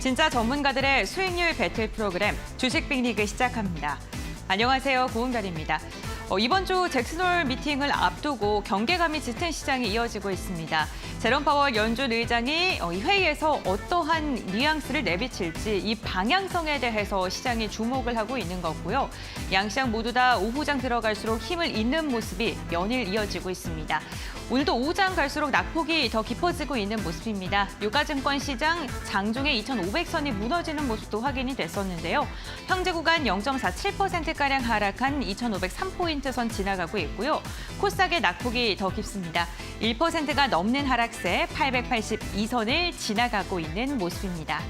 진짜 전문가들의 수익률 배틀 프로그램 주식 빅리그 시작합니다. 안녕하세요, 고은별입니다. 이번 주 잭슨홀 미팅을 앞두고 경계감이 짙은 시장이 이어지고 있습니다. 제롬 파월 연준 의장이 이 회의에서 어떠한 뉘앙스를 내비칠지 이 방향성에 대해서 시장이 주목을 하고 있는 거고요. 양시장 모두 다 오후장 들어갈수록 힘을 잇는 모습이 연일 이어지고 있습니다. 오늘도 오후장 갈수록 낙폭이 더 깊어지고 있는 모습입니다. 유가증권 시장 장중에 2,500선이 무너지는 모습도 확인이 됐었는데요. 현재 구간 0.47%가량 하락한 2,503포인트 선 지나가고 있고요. 코스닥의 낙폭이 더 깊습니다. 1%가 넘는 하락세 882선을 지나가고 있는 모습입니다.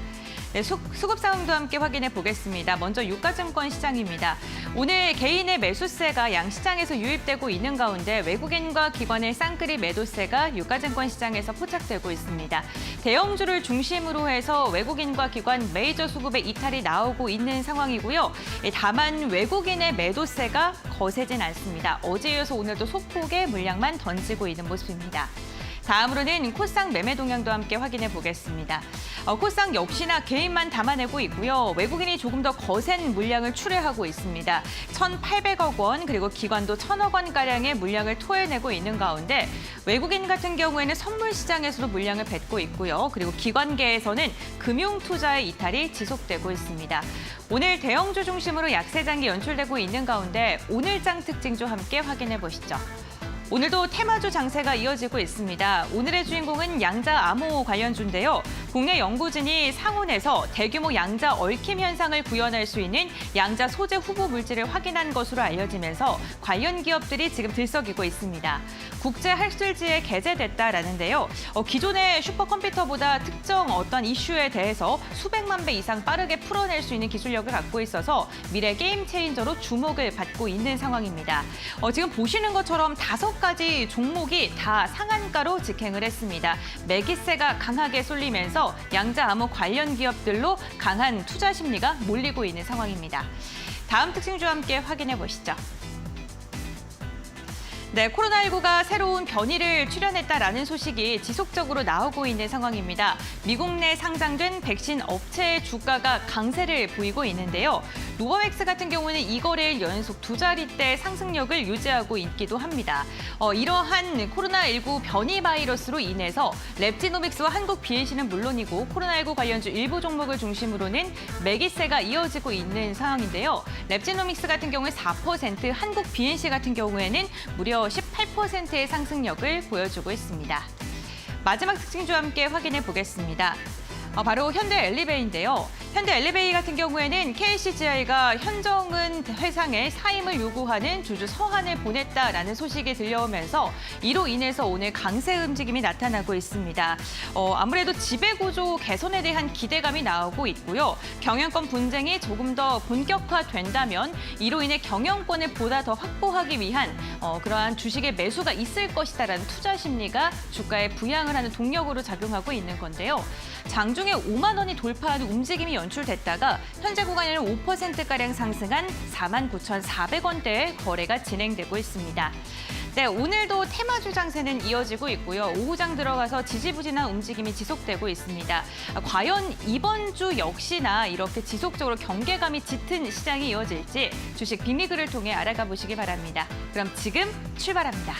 네, 수급 상황도 함께 확인해 보겠습니다. 먼저 유가증권 시장입니다. 오늘 개인의 매수세가 양시장에서 유입되고 있는 가운데 외국인과 기관의 쌍끌이 매도세가 유가증권 시장에서 포착되고 있습니다. 대형주를 중심으로 해서 외국인과 기관 메이저 수급의 이탈이 나오고 있는 상황이고요. 다만 외국인의 매도세가 거세진 않습니다. 어제 이어서 오늘도 소폭의 물량만 던지고 있는 모습입니다. 다음으로는 코스닥 매매 동향도 함께 확인해 보겠습니다. 코스닥 역시나 개인만 담아내고 있고요. 외국인이 조금 더 거센 물량을 출회하고 있습니다. 1,800억 원 그리고 기관도 1,000억 원가량의 물량을 토해내고 있는 가운데 외국인 같은 경우에는 선물 시장에서도 물량을 뱉고 있고요. 그리고 기관계에서는 금융 투자의 이탈이 지속되고 있습니다. 오늘 대형주 중심으로 약세장이 연출되고 있는 가운데 오늘장 특징도 함께 확인해 보시죠. 오늘도 테마주 장세가 이어지고 있습니다. 오늘의 주인공은 양자 암호 관련주인데요. 국내 연구진이 상온에서 대규모 양자 얽힘 현상을 구현할 수 있는 양자 소재 후보 물질을 확인한 것으로 알려지면서 관련 기업들이 지금 들썩이고 있습니다. 국제 학술지에 게재됐다라는데요. 기존의 슈퍼컴퓨터보다 특정 어떤 이슈에 대해서 수백만 배 이상 빠르게 풀어낼 수 있는 기술력을 갖고 있어서 미래 게임 체인저로 주목을 받고 있는 상황입니다. 지금 보시는 것처럼 5가지 종목이 다 상한가로 직행을 했습니다. 매기세가 강하게 쏠리면서 양자 암호 관련 기업들로 강한 투자 심리가 몰리고 있는 상황입니다. 다음 특징주와 함께 확인해 보시죠. 네, 코로나19가 새로운 변이를 출현했다라는 소식이 지속적으로 나오고 있는 상황입니다. 미국 내 상장된 백신 업체의 주가가 강세를 보이고 있는데요. 노바백스 같은 경우는 이거래일 연속 2자릿대 상승력을 유지하고 있기도 합니다. 이러한 코로나19 변이 바이러스로 인해서 랩지노믹스와 한국 BNC는 물론이고 코로나19 관련주 일부 종목을 중심으로는 매기세가 이어지고 있는 상황인데요. 랩지노믹스 같은 경우에 4%, 한국 BNC 같은 경우에는 무려 18%의 상승력을 보여주고 있습니다. 마지막 특징주와 함께 확인해 보겠습니다. 바로 현대엘리베이인데요. 현대엘리베이 같은 경우에는 KCGI가 현정은 회상에 사임을 요구하는 주주 서한을 보냈다라는 소식이 들려오면서 이로 인해서 오늘 강세 움직임이 나타나고 있습니다. 아무래도 지배구조 개선에 대한 기대감이 나오고 있고요. 경영권 분쟁이 조금 더 본격화된다면 이로 인해 경영권을 보다 더 확보하기 위한 그러한 주식의 매수가 있을 것이다라는 투자 심리가 주가에 부양을 하는 동력으로 작용하고 있는 건데요. 장중에 5만 원이 돌파하는 움직임이 연출됐다가 현재 구간에는 5%가량 상승한 49,400원대의 거래가 진행되고 있습니다. 네, 오늘도 테마주 장세는 이어지고 있고요. 오후장 들어가서 지지부진한 움직임이 지속되고 있습니다. 과연 이번 주 역시나 이렇게 지속적으로 경계감이 짙은 시장이 이어질지 주식 빅리그를 통해 알아가 보시기 바랍니다. 그럼 지금 출발합니다.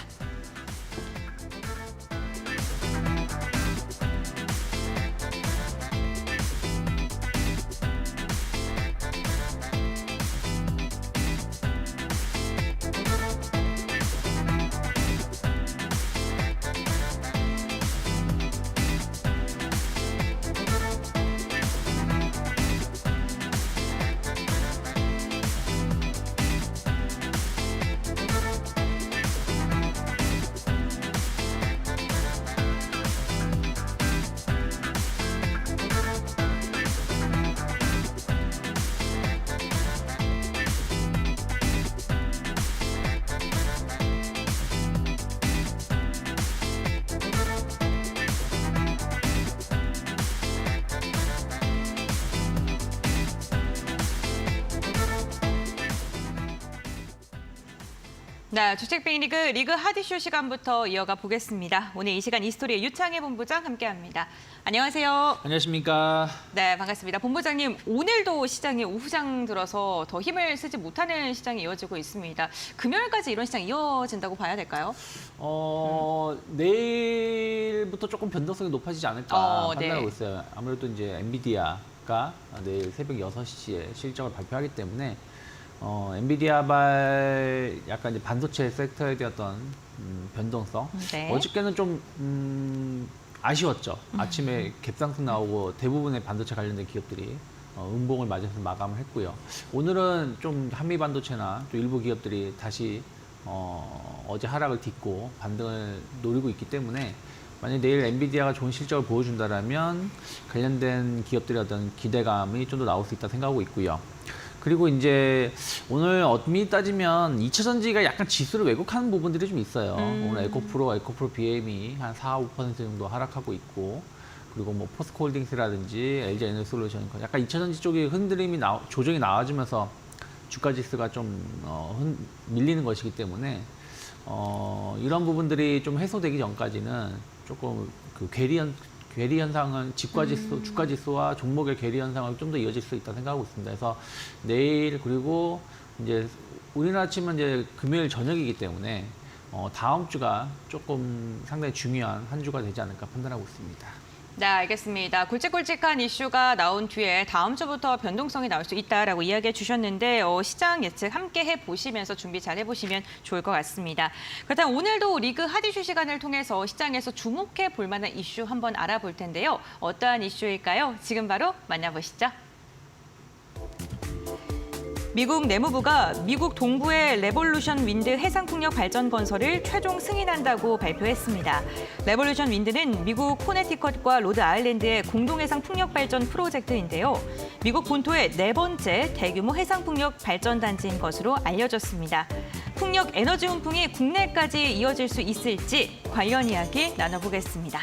네, 주식빅리그 리그 핫이슈 시간부터 이어가 보겠습니다. 오늘 이 시간 이스토리의 유창희 본부장 함께합니다. 안녕하세요. 안녕하십니까. 네, 반갑습니다. 본부장님, 오늘도 시장이 오후장 들어서 더 힘을 쓰지 못하는 시장이 이어지고 있습니다. 금요일까지 이런 시장 이어진다고 봐야 될까요? 내일부터 조금 변동성이 높아지지 않을까 판단하고 네. 있어요. 아무래도 이제 엔비디아가 내일 새벽 6시에 실적을 발표하기 때문에 엔비디아발 약간 이제 반도체 섹터에 대한 어떤 변동성. 네. 어저께는 좀 아쉬웠죠. 아침에 갭상승 나오고 대부분의 반도체 관련된 기업들이 음봉을 맞아서 마감을 했고요. 오늘은 좀 한미 반도체나 또 일부 기업들이 다시 어제 하락을 딛고 반등을 노리고 있기 때문에 만약 내일 엔비디아가 좋은 실적을 보여준다라면 관련된 기업들의 어떤 기대감이 좀 더 나올 수 있다 생각하고 있고요. 그리고 이제 오늘 엄밀히 따지면 2차 전지가 약간 지수를 왜곡하는 부분들이 좀 있어요. 오늘 에코프로 BM이 한 4, 5% 정도 하락하고 있고, 그리고 뭐 포스코홀딩스라든지 LG 에너지솔루션 약간 2차 전지 쪽에 흔들림이 조정이 나와주면서 주가 지수가 좀 밀리는 것이기 때문에 이런 부분들이 좀 해소되기 전까지는 조금 그 괴리 현상은 주가 지수와 종목의 괴리 현상은 좀 더 이어질 수 있다 생각하고 있습니다. 그래서 내일 그리고 이제 우리나라 치면 이제 금요일 저녁이기 때문에 다음 주가 조금 상당히 중요한 한 주가 되지 않을까 판단하고 있습니다. 네, 알겠습니다. 굵직굵직한 이슈가 나온 뒤에 다음 주부터 변동성이 나올 수 있다라고 이야기해 주셨는데 시장 예측 함께 해보시면서 준비 잘 해보시면 좋을 것 같습니다. 그렇다면 오늘도 리그 핫이슈 시간을 통해서 시장에서 주목해 볼 만한 이슈 한번 알아볼 텐데요. 어떠한 이슈일까요? 지금 바로 만나보시죠. 미국 내무부가 미국 동부의 레볼루션 윈드 해상풍력 발전 건설을 최종 승인한다고 발표했습니다. 레볼루션 윈드는 미국 코네티컷과 로드 아일랜드의 공동 해상 풍력 발전 프로젝트인데요. 미국 본토의 4번째 대규모 해상풍력 발전 단지인 것으로 알려졌습니다. 풍력 에너지 훈풍이 국내까지 이어질 수 있을지 관련 이야기 나눠보겠습니다.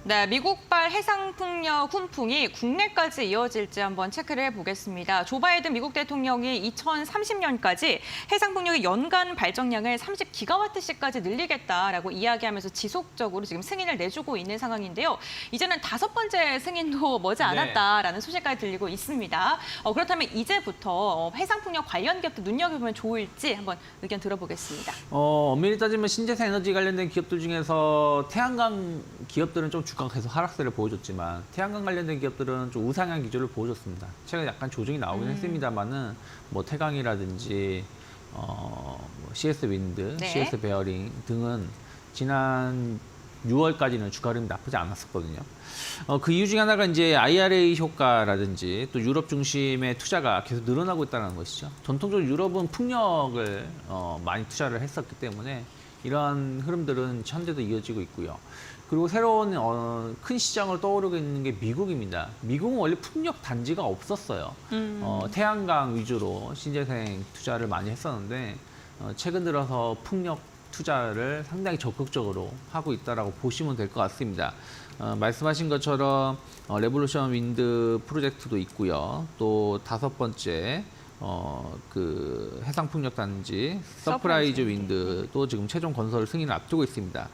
네, 미국발 해상풍력 훈풍이 국내까지 이어질지 한번 체크를 해보겠습니다. 조 바이든 미국 대통령이 2030년까지 해상풍력의 연간 발전량을 30기가와트시까지 늘리겠다라고 이야기하면서 지속적으로 지금 승인을 내주고 있는 상황인데요. 이제는 5번째 승인도 머지 않았다라는 소식까지 들리고 있습니다. 그렇다면 이제부터 해상풍력 관련 기업도 눈여겨보면 좋을지 한번 의견 들어보겠습니다. 엄밀히 따지면 신재생 에너지 관련된 기업들 중에서 태양광 기업들은 좀 주가가 계속 하락세를 보여줬지만 태양광 관련된 기업들은 좀 우상향 기조를 보여줬습니다. 최근에 약간 조정이 나오긴 했습니다만은 뭐 태광이라든지 CS 윈드, 네. CS 베어링 등은 지난 6월까지는 주가 흐름이 나쁘지 않았었거든요. 그 이유 중에 하나가 이제 IRA 효과라든지 또 유럽 중심의 투자가 계속 늘어나고 있다는 것이죠. 전통적으로 유럽은 풍력을 많이 투자를 했었기 때문에 이러한 흐름들은 현재도 이어지고 있고요. 그리고 새로운 큰 시장을 떠오르고 있는 게 미국입니다. 미국은 원래 풍력 단지가 없었어요. 태양광 위주로 신재생 투자를 많이 했었는데 최근 들어서 풍력 투자를 상당히 적극적으로 하고 있다라고 보시면 될 것 같습니다. 말씀하신 것처럼 레볼루션 윈드 프로젝트도 있고요. 또 5번째 그 해상풍력 단지 서프라이즈 윈드도 지금 최종 건설 승인을 앞두고 있습니다.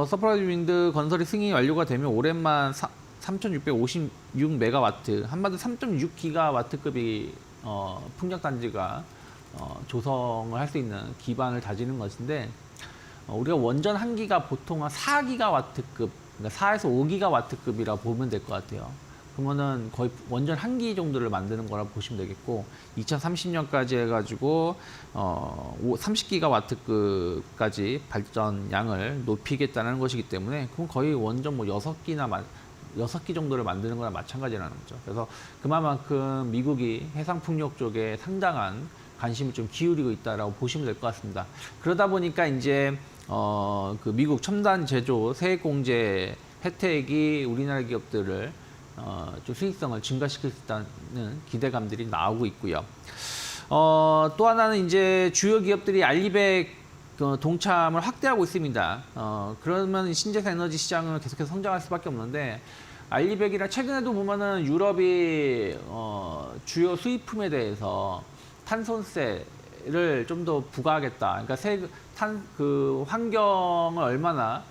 서프라이즈 윈드 건설이 승인이 완료가 되면 올해만 3,656메가와트, 한마디로 3.6기가와트급이 풍력 단지가 조성을 할 수 있는 기반을 다지는 것인데 우리가 원전 한 기가 보통 한 4기가와트급, 그러니까 4에서 5기가와트급이라 보면 될 것 같아요. 그러면은 거의 원전 한 기 정도를 만드는 거라 보시면 되겠고 2030년까지 해가지고 30기가와트급까지 발전량을 높이겠다는 것이기 때문에 그럼 거의 원전 뭐 6기 정도를 만드는 거나 마찬가지라는 거죠. 그래서 그만큼 미국이 해상풍력 쪽에 상당한 관심을 좀 기울이고 있다라고 보시면 될 것 같습니다. 그러다 보니까 이제 그 미국 첨단 제조 세액 공제 혜택이 우리나라 기업들을 좀 수익성을 증가시킬 수 있다는 기대감들이 나오고 있고요. 또 하나는 이제 주요 기업들이 알리백 동참을 확대하고 있습니다. 그러면 신재생 에너지 시장은 계속해서 성장할 수밖에 없는데 알리백이랑 최근에도 보면은 유럽이 주요 수입품에 대해서 탄소세를 좀 더 부과하겠다. 그러니까 환경을 얼마나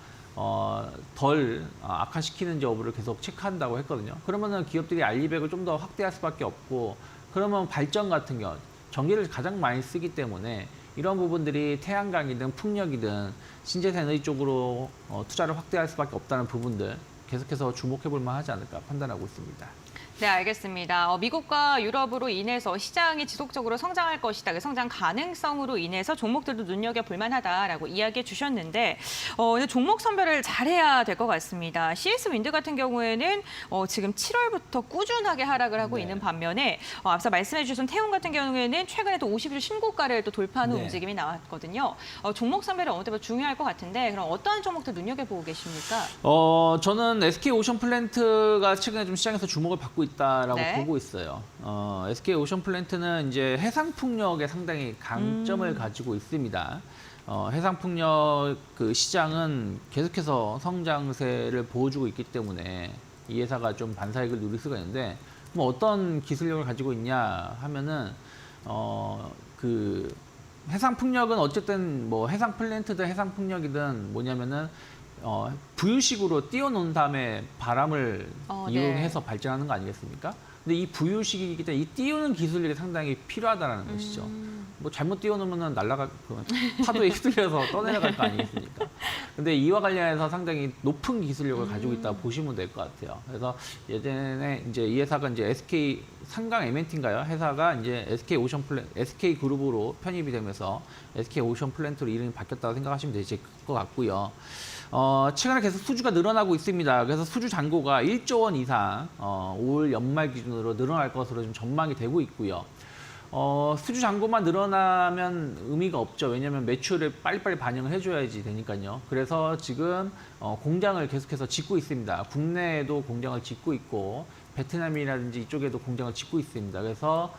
덜 악화시키는지 여부를 계속 체크한다고 했거든요. 그러면은 기업들이 알리백을 좀 더 확대할 수밖에 없고, 그러면 발전 같은 경우 전기를 가장 많이 쓰기 때문에 이런 부분들이 태양광이든 풍력이든 신재생 에너지 쪽으로 투자를 확대할 수밖에 없다는 부분들 계속해서 주목해 볼 만하지 않을까 판단하고 있습니다. 네, 알겠습니다. 미국과 유럽으로 인해서 시장이 지속적으로 성장할 것이다. 그 성장 가능성으로 인해서 종목들도 눈여겨볼 만하다라고 이야기해 주셨는데 근데 종목 선별을 잘해야 될 것 같습니다. CS 윈드 같은 경우에는 지금 7월부터 꾸준하게 하락을 하고 네. 있는 반면에 앞서 말씀해 주신 태움 같은 경우에는 최근에도 50일 신고가를 또 돌파하는 네. 움직임이 나왔거든요. 종목 선별이 어느 때보다 중요할 것 같은데 그럼 어떠한 종목들 눈여겨보고 계십니까? 저는 SK 오션 플랜트가 최근에 좀 시장에서 주목을 받고 있다라고 네. 보고 있어요. SK 오션 플랜트는 이제 해상 풍력에 상당히 강점을 가지고 있습니다. 해상 풍력 그 시장은 계속해서 성장세를 보여주고 있기 때문에 이 회사가 좀 반사이익을 누릴 수가 있는데, 뭐 어떤 기술력을 가지고 있냐 하면은 그 해상 풍력은 어쨌든 뭐 해상 플랜트든 해상 풍력이든 뭐냐면은 부유식으로 띄워놓은 다음에 바람을 이용해서 발전하는 거 아니겠습니까? 근데 이 부유식이기 때문에 이 띄우는 기술력이 상당히 필요하다는 것이죠. 뭐 잘못 띄워놓으면 파도에 휩쓸려서 떠내려갈 거 아니겠습니까? 근데 이와 관련해서 상당히 높은 기술력을 가지고 있다고 보시면 될 것 같아요. 그래서 예전에 이제 이 회사가 이제 SK 삼강 M&T인가요? 회사가 이제 SK 그룹으로 편입이 되면서 SK 오션 플랜트로 이름이 바뀌었다고 생각하시면 되실 것 같고요. 최근에 계속 수주가 늘어나고 있습니다. 그래서 수주 잔고가 1조 원 이상 올 연말 기준으로 늘어날 것으로 좀 전망이 되고 있고요. 수주 잔고만 늘어나면 의미가 없죠. 왜냐하면 매출을 빨리빨리 반영을 해줘야지 되니까요. 그래서 지금 공장을 계속해서 짓고 있습니다. 국내에도 공장을 짓고 있고 베트남이라든지 이쪽에도 공장을 짓고 있습니다. 그래서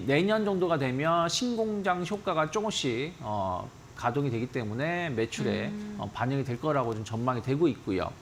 내년 정도가 되면 신공장 효과가 조금씩 가동이 되기 때문에 매출에 반영이 될 거라고 좀 전망이 되고 있고요.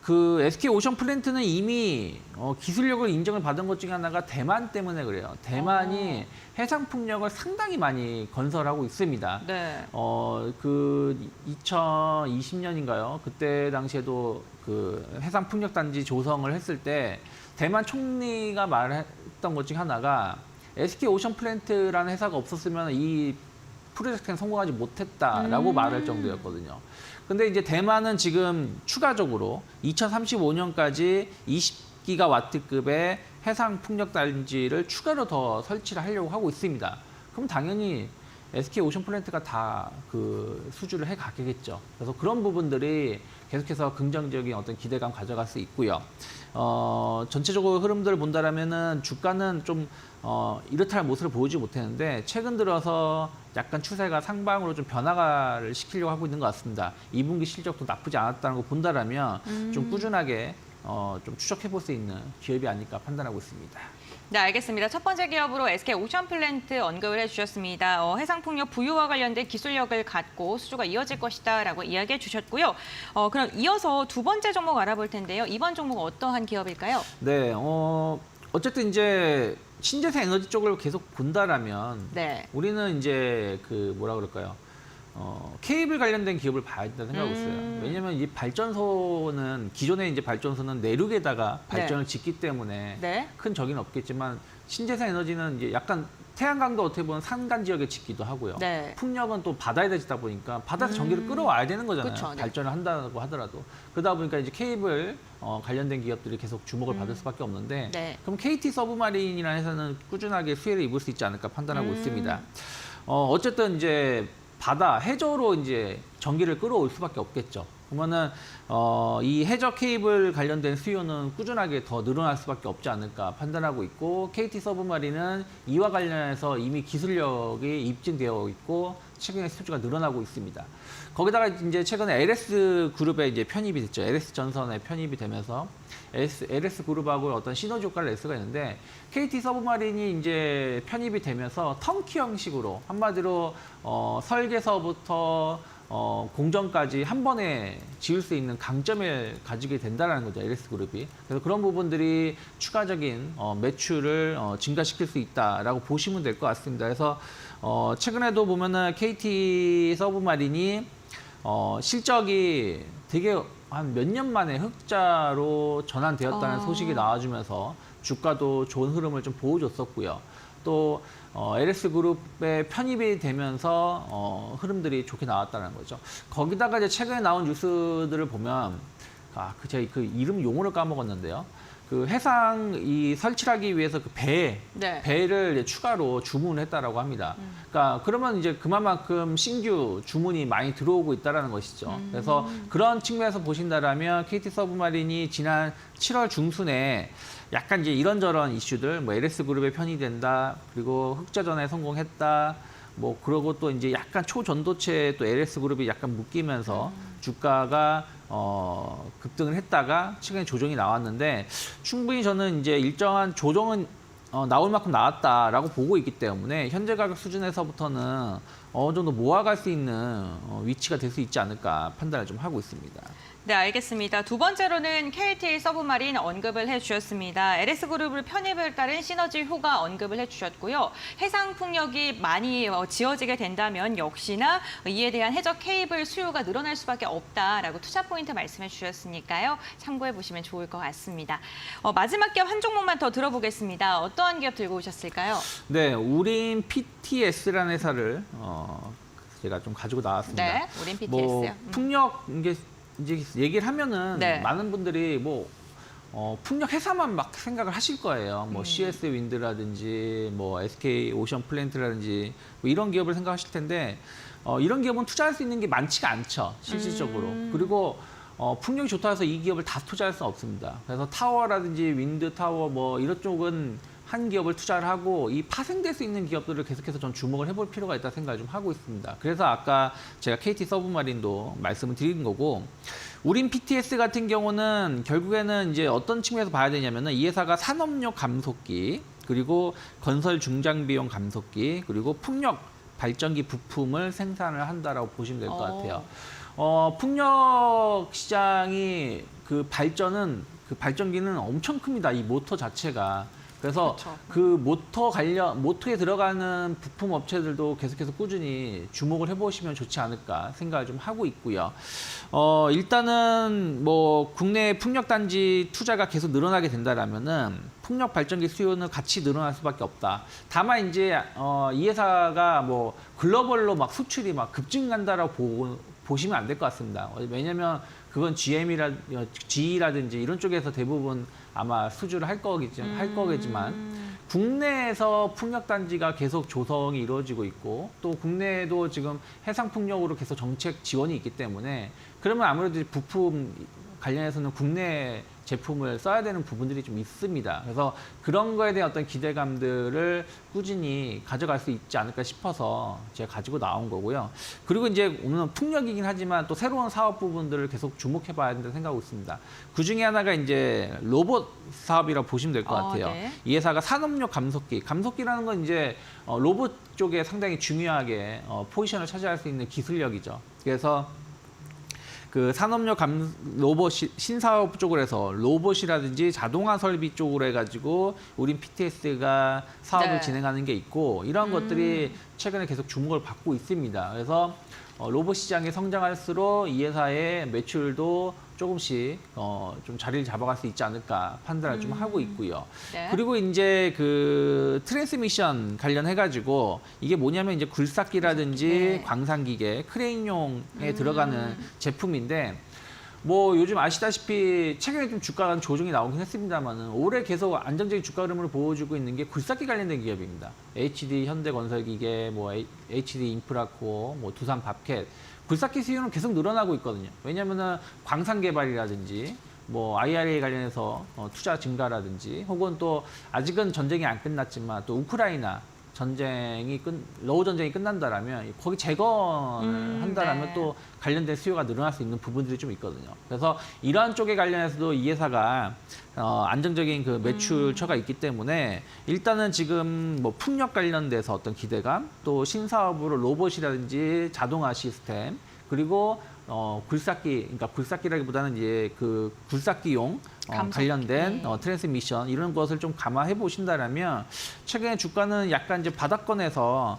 그 SK 오션 플랜트는 이미 기술력을 인정을 받은 것 중에 하나가 대만 때문에 그래요. 대만이 해상 풍력을 상당히 많이 건설하고 있습니다. 네. 그 2020년인가요? 그때 당시에도 그 해상 풍력 단지 조성을 했을 때 대만 총리가 말했던 것 중에 하나가 SK 오션 플랜트라는 회사가 없었으면 이 프로젝트는 성공하지 못했다라고 말할 정도였거든요. 근데 이제 대만은 지금 추가적으로 2035년까지 20기가와트급의 해상 풍력 단지를 추가로 더 설치를 하려고 하고 있습니다. 그럼 당연히 SK 오션 플랜트가 다 그 수주를 해 가겠죠. 그래서 그런 부분들이 계속해서 긍정적인 어떤 기대감 가져갈 수 있고요. 전체적으로 흐름들을 본다라면은 주가는 좀 이렇다 할 모습을 보이지 못했는데 최근 들어서 약간 추세가 상방으로 좀 변화를 시키려고 하고 있는 것 같습니다. 2분기 실적도 나쁘지 않았다는 거 본다라면 좀 꾸준하게 좀 추적해 볼 수 있는 기업이 아닐까 판단하고 있습니다. 네, 알겠습니다. 첫 번째 기업으로 SK 오션 플랜트 언급을 해주셨습니다. 해상풍력 부유와 관련된 기술력을 갖고 수주가 이어질 것이다라고 이야기해 주셨고요. 그럼 이어서 두 번째 종목 알아볼 텐데요. 이번 종목은 어떠한 기업일까요? 네, 어쨌든 이제 신재생 에너지 쪽을 계속 본다라면 네. 우리는 이제 그 뭐라 그럴까요? 케이블 관련된 기업을 봐야 된다고 생각하고 있어요. 왜냐하면 이 발전소는 기존의 이제 발전소는 내륙에다가 발전을 짓기 때문에 네. 큰 적이는 없겠지만 신재생 에너지는 이제 약간 태양광도 어떻게 보면 산간 지역에 짓기도 하고요. 네. 풍력은 또 바다에다 짓다 보니까 바다에서 전기를 끌어와야 되는 거잖아요. 그쵸, 네. 발전을 한다고 하더라도. 그러다 보니까 이제 케이블 관련된 기업들이 계속 주목을 받을 수밖에 없는데 네. 그럼 KT 서브마린이라는 회사는 꾸준하게 수혜를 입을 수 있지 않을까 판단하고 있습니다. 어쨌든 이제 해저로 이제 전기를 끌어올 수밖에 없겠죠. 그러면은 이 해저 케이블 관련된 수요는 꾸준하게 더 늘어날 수밖에 없지 않을까 판단하고 있고, KT 서브마린은 이와 관련해서 이미 기술력이 입증되어 있고 최근에 수주가 늘어나고 있습니다. 거기다가 이제 최근에 LS 그룹에 이제 편입이 됐죠. LS 전선에 편입이 되면서 LS 그룹하고 어떤 시너지 효과를 낼 수가 있는데, KT 서브마린이 이제 편입이 되면서 턴키 형식으로 한마디로 설계서부터 공정까지 한 번에 지을 수 있는 강점을 가지게 된다는 거죠, LS 그룹이. 그래서 그런 부분들이 추가적인 매출을 증가시킬 수 있다라고 보시면 될 것 같습니다. 그래서 최근에도 보면은 KT 서브마린이 실적이 되게 한 몇 년 만에 흑자로 전환되었다는 소식이 나와주면서 주가도 좋은 흐름을 좀 보여줬었고요. 또 LS 그룹에 편입이 되면서 흐름들이 좋게 나왔다는 거죠. 거기다가 이제 최근에 나온 뉴스들을 보면 제가 그 이름 용어를 까먹었는데요. 그 해상 설치하기 위해서 그 배를 이제 추가로 주문을 했다라고 합니다. 그러니까 그러면 이제 그만큼 신규 주문이 많이 들어오고 있다라는 것이죠. 그래서 그런 측면에서 보신다라면 KT 서브마린이 지난 7월 중순에 약간 이제 이런저런 이슈들, 뭐 LS 그룹에 편입된다, 그리고 흑자전에 성공했다, 뭐 그러고 또 이제 약간 초전도체 또 LS 그룹이 약간 묶이면서 주가가 급등을 했다가 최근에 조정이 나왔는데, 충분히 저는 이제 일정한 조정은 나올 만큼 나왔다라고 보고 있기 때문에 현재 가격 수준에서부터는 어느 정도 모아갈 수 있는 위치가 될 수 있지 않을까 판단을 좀 하고 있습니다. 네, 알겠습니다. 두 번째로는 KT 서브마린 언급을 해주셨습니다. LS그룹을 편입을 따른 시너지 효과 언급을 해주셨고요. 해상풍력이 많이 지어지게 된다면 역시나 이에 대한 해저 케이블 수요가 늘어날 수밖에 없다라고 투자 포인트 말씀해 주셨으니까요. 참고해 보시면 좋을 것 같습니다. 마지막 기업 한 종목만 더 들어보겠습니다. 어떠한 기업 들고 오셨을까요? 네, 우린 PTS라는 회사를 제가 좀 가지고 나왔습니다. 네, 우린 PTS요. 뭐 풍력 이제 얘기를 하면은 네. 많은 분들이 뭐 풍력 회사만 막 생각을 하실 거예요. 뭐 CS 윈드라든지 뭐 SK 오션 플랜트라든지 뭐 이런 기업을 생각하실 텐데, 이런 기업은 투자할 수 있는 게 많지가 않죠, 실질적으로. 그리고 풍력이 좋다 해서 이 기업을 다 투자할 수는 없습니다. 그래서 타워라든지 윈드 타워 뭐 이런 쪽은 한 기업을 투자를 하고, 이 파생될 수 있는 기업들을 계속해서 전 주목을 해볼 필요가 있다 생각을 좀 하고 있습니다. 그래서 아까 제가 KT 서브마린도 말씀을 드린 거고, 우린 PTS 같은 경우는 결국에는 이제 어떤 측면에서 봐야 되냐면은, 이 회사가 산업용 감속기, 그리고 건설 중장 비용 감속기, 그리고 풍력 발전기 부품을 생산을 한다라고 보시면 될 것 같아요. 풍력 시장이 그 발전기는 엄청 큽니다. 이 모터 자체가. 그래서 그렇죠. 그 모터에 들어가는 부품 업체들도 계속해서 꾸준히 주목을 해보시면 좋지 않을까 생각을 좀 하고 있고요. 일단은 뭐 국내 풍력 단지 투자가 계속 늘어나게 된다라면은 풍력 발전기 수요는 같이 늘어날 수밖에 없다. 다만 이제 이 회사가 뭐 글로벌로 막 수출이 막 급증간다라고 보시면 안 될 것 같습니다. 왜냐면 그건 GE라든지 이런 쪽에서 대부분 아마 수주를 할 거겠지만, 국내에서 풍력단지가 계속 조성이 이루어지고 있고, 또 국내에도 지금 해상풍력으로 계속 정책 지원이 있기 때문에, 그러면 아무래도 부품 관련해서는 국내 제품을 써야 되는 부분들이 좀 있습니다. 그래서 그런 거에 대한 어떤 기대감들을 꾸준히 가져갈 수 있지 않을까 싶어서 제가 가지고 나온 거고요. 그리고 이제 오늘은 풍력이긴 하지만 또 새로운 사업 부분들을 계속 주목해 봐야 된다고 생각하고 있습니다. 그 중에 하나가 이제 로봇 사업이라고 보시면 될 것 같아요. 네. 이 회사가 산업용 감속기라는 건 이제 로봇 쪽에 상당히 중요하게 포지션을 차지할 수 있는 기술력이죠. 그래서 그 산업용 로봇 신사업 쪽으로 해서 로봇이라든지 자동화 설비 쪽으로 해가지고 우린 PTS가 사업을 네. 진행하는 게 있고, 이런 것들이 최근에 계속 주목을 받고 있습니다. 그래서 로봇 시장이 성장할수록 이 회사의 매출도 조금씩 좀 자리를 잡아갈 수 있지 않을까 판단을 좀 하고 있고요. 네. 그리고 이제 그 트랜스미션 관련해가지고 이게 뭐냐면 이제 굴삭기라든지 네. 광산기계, 크레인용에 들어가는 제품인데, 뭐 요즘 아시다시피 최근에 좀 주가가 조정이 나오긴 했습니다만은 올해 계속 안정적인 주가 흐름을 보여주고 있는 게 굴삭기 관련된 기업입니다. HD 현대건설기계, 뭐 HD 인프라코어, 뭐 두산 밥캣, 굴삭기 수요는 계속 늘어나고 있거든요. 왜냐하면은 광산 개발이라든지 뭐 IRA 관련해서 투자 증가라든지 혹은 또 아직은 전쟁이 안 끝났지만 또 우크라이나 러우 전쟁이 끝난다라면 거기 재건을 한다라면 네. 또 관련된 수요가 늘어날 수 있는 부분들이 좀 있거든요. 그래서 이러한 쪽에 관련해서도 이 회사가 안정적인 그 매출처가 있기 때문에 일단은 지금 뭐 풍력 관련돼서 어떤 기대감, 또 신사업으로 로봇이라든지 자동화 시스템, 그리고 굴삭기, 그러니까 굴삭기라기보다는 이제 그 굴삭기용 관련된 트랜스미션 이런 것을 좀 감안해 보신다라면 최근에 주가는 약간 이제 바닥권에서